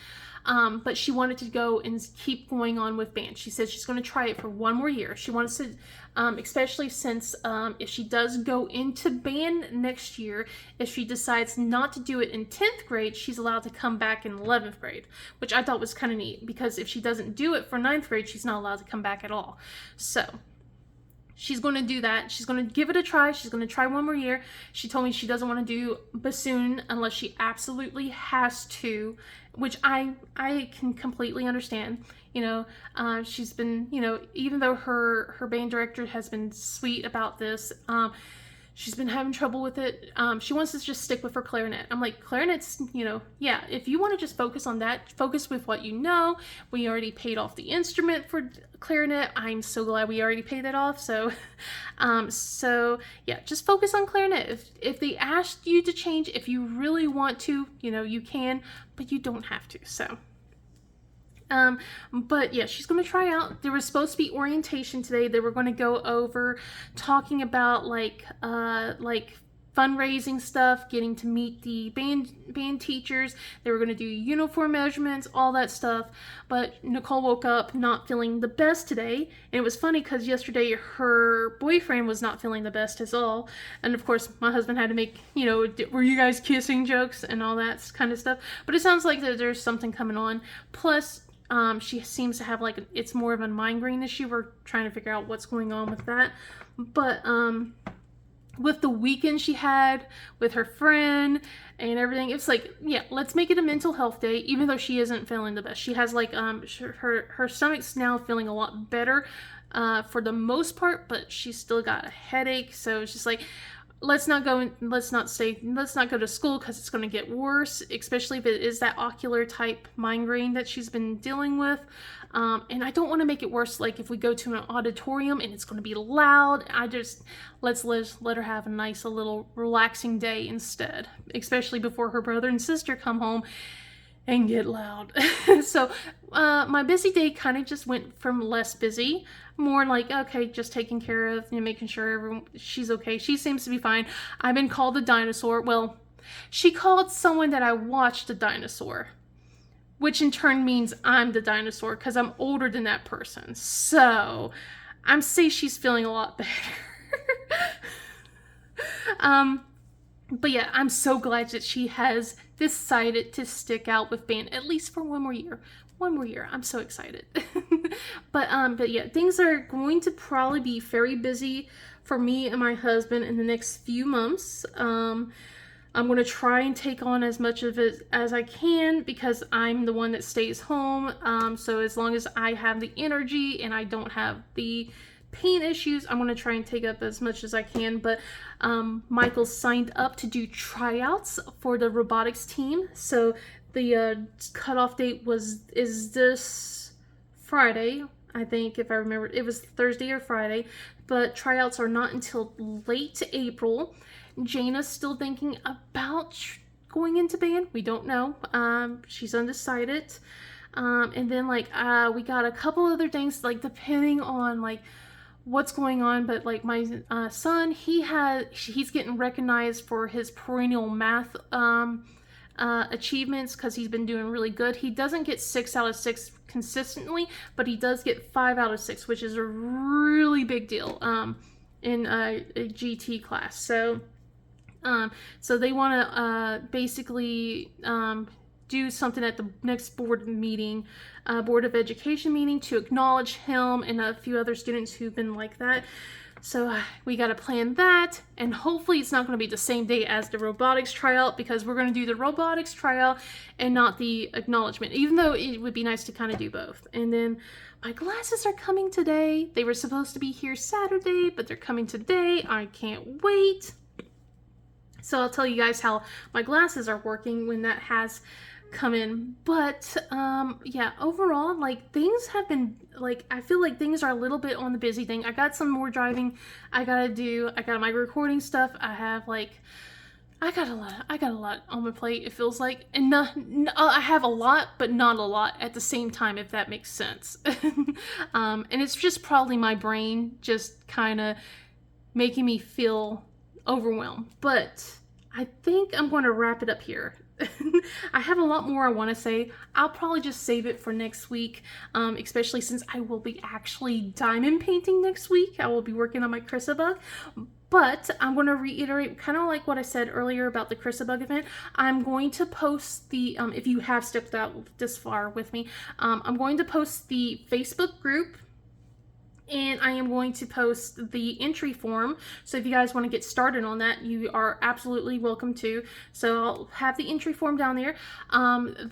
But she wanted to go and keep going on with band. She said she's going to try it for one more year. She wants to, especially since if she does go into band next year, if she decides not to do it in 10th grade, she's allowed to come back in 11th grade, which I thought was kind of neat because if she doesn't do it for 9th grade, she's not allowed to come back at all. So she's going to do that. She's going to give it a try. She's going to try one more year. She told me she doesn't want to do bassoon unless she absolutely has to, which I can completely understand. You know, she's been, you know, even though her band director has been sweet about this, she's been having trouble with it. She wants to just stick with her clarinet. I'm like, clarinet's, you know, yeah, if you want to just focus on that, focus with what you know. We already paid off the instrument for clarinet. I'm so glad we already paid that off. So, so yeah, just focus on clarinet. If they asked you to change, if you really want to, you know, you can, but you don't have to. So, but yeah, she's going to try out. There was supposed to be orientation today. They were going to go over talking about like fundraising stuff, getting to meet the band teachers. They were going to do uniform measurements, all that stuff. But Nicole woke up not feeling the best today. And it was funny because yesterday her boyfriend was not feeling the best as all. And of course, my husband had to make, you know, were you guys kissing jokes and all that kind of stuff. But it sounds like there's something coming on. Plus, she seems to have it's more of a migraine issue. We're trying to figure out what's going on with that. But with the weekend she had with her friend and everything, it's like, yeah, let's make it a mental health day, even though she isn't feeling the best. She has her stomach's now feeling a lot better for the most part, but she's still got a headache. So it's just like, let's not go to school because it's going to get worse, especially if it is that ocular type migraine that she's been dealing with. And I don't want to make it worse. Like if we go to an auditorium and it's going to be loud, let's let her have a nice, a little relaxing day instead, especially before her brother and sister come home and get loud. So my busy day kind of just went from less busy, more like, okay, just taking care of, you know, making sure she's okay. She seems to be fine. I've been called a dinosaur. Well, she called someone that I watched a dinosaur, which in turn means I'm the dinosaur because I'm older than that person. So I'm saying she's feeling a lot better. But yeah, I'm so glad that she has decided to stick out with band at least for one more year. One more year. I'm so excited. But yeah, things are going to probably be very busy for me and my husband in the next few months. I'm going to try and take on as much of it as I can because I'm the one that stays home. So as long as I have the energy and I don't have the pain issues, I'm going to try and take up as much as I can. But Michael signed up to do tryouts for the robotics team. So the cutoff date is this Friday, I think, if I remember. It was Thursday or Friday. But tryouts are not until late April. Jana's still thinking about going into band. We don't know. She's undecided. And then like we got a couple other things, like depending on like what's going on. But like my son, he's getting recognized for his perennial math achievements because he's been doing really good. He doesn't get 6 out of 6 consistently, but he does get 5 out of 6, which is a really big deal in a GT class. So they want to basically do something at the next board meeting, Board of Education meeting, to acknowledge him and a few other students who've been like that. So we got to plan that, and hopefully it's not going to be the same day as the robotics tryout, because we're going to do the robotics tryout and not the acknowledgement, even though it would be nice to kind of do both. And then my glasses are coming today. They were supposed to be here Saturday, but they're coming today. I can't wait. So I'll tell you guys how my glasses are working when that has come in. But yeah, overall, like, things have been, like, I feel like things are a little bit on the busy thing. I got some more driving I gotta do. I got my recording stuff. I have like, I got a lot on my plate, it feels like. And I have a lot, but not a lot at the same time, if that makes sense. And it's just probably my brain just kind of making me feel overwhelmed. But I think I'm going to wrap it up here. I have a lot more I want to say. I'll probably just save it for next week, especially since I will be actually diamond painting next week. I will be working on my Chrissabug. But I'm going to reiterate kind of like what I said earlier about the Chrissabug event. I'm going to post the, if you have stepped out this far with me, I'm going to post the Facebook group, and I am going to post the entry form. So if you guys want to get started on that, you are absolutely welcome to. So I'll have the entry form down there.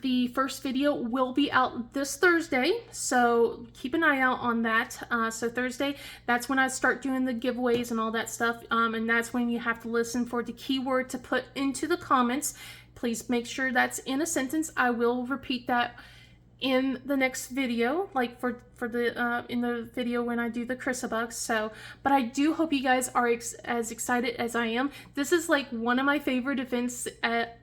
The first video will be out this Thursday, so keep an eye out on that. So Thursday, that's when I start doing the giveaways and all that stuff. And that's when you have to listen for the keyword to put into the comments. Please make sure that's in a sentence. I will repeat that in the next video, like for the in the video when I do the Chrissabug. So, but I do hope you guys are as excited as I am. This is like one of my favorite events at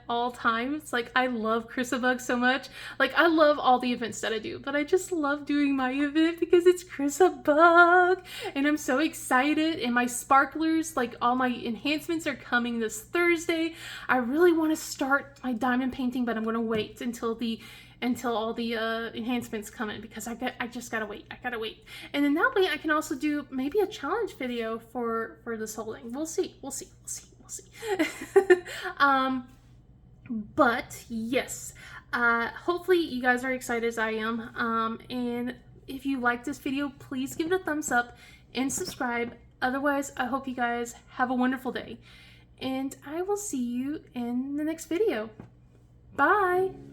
all times. Like, I love Chrissabug so much. Like, I love all the events that I do, but I just love doing my event because it's Chrissabug, and I'm so excited. And my sparklers, like all my enhancements, are coming this Thursday. I really want to start my diamond painting, but I'm going to wait until all the enhancements come in, because I just gotta wait. I gotta wait. And then that way I can also do maybe a challenge video for this whole thing. We'll see. But yes, hopefully you guys are excited as I am. And if you like this video, please give it a thumbs up and subscribe. Otherwise, I hope you guys have a wonderful day, and I will see you in the next video. Bye.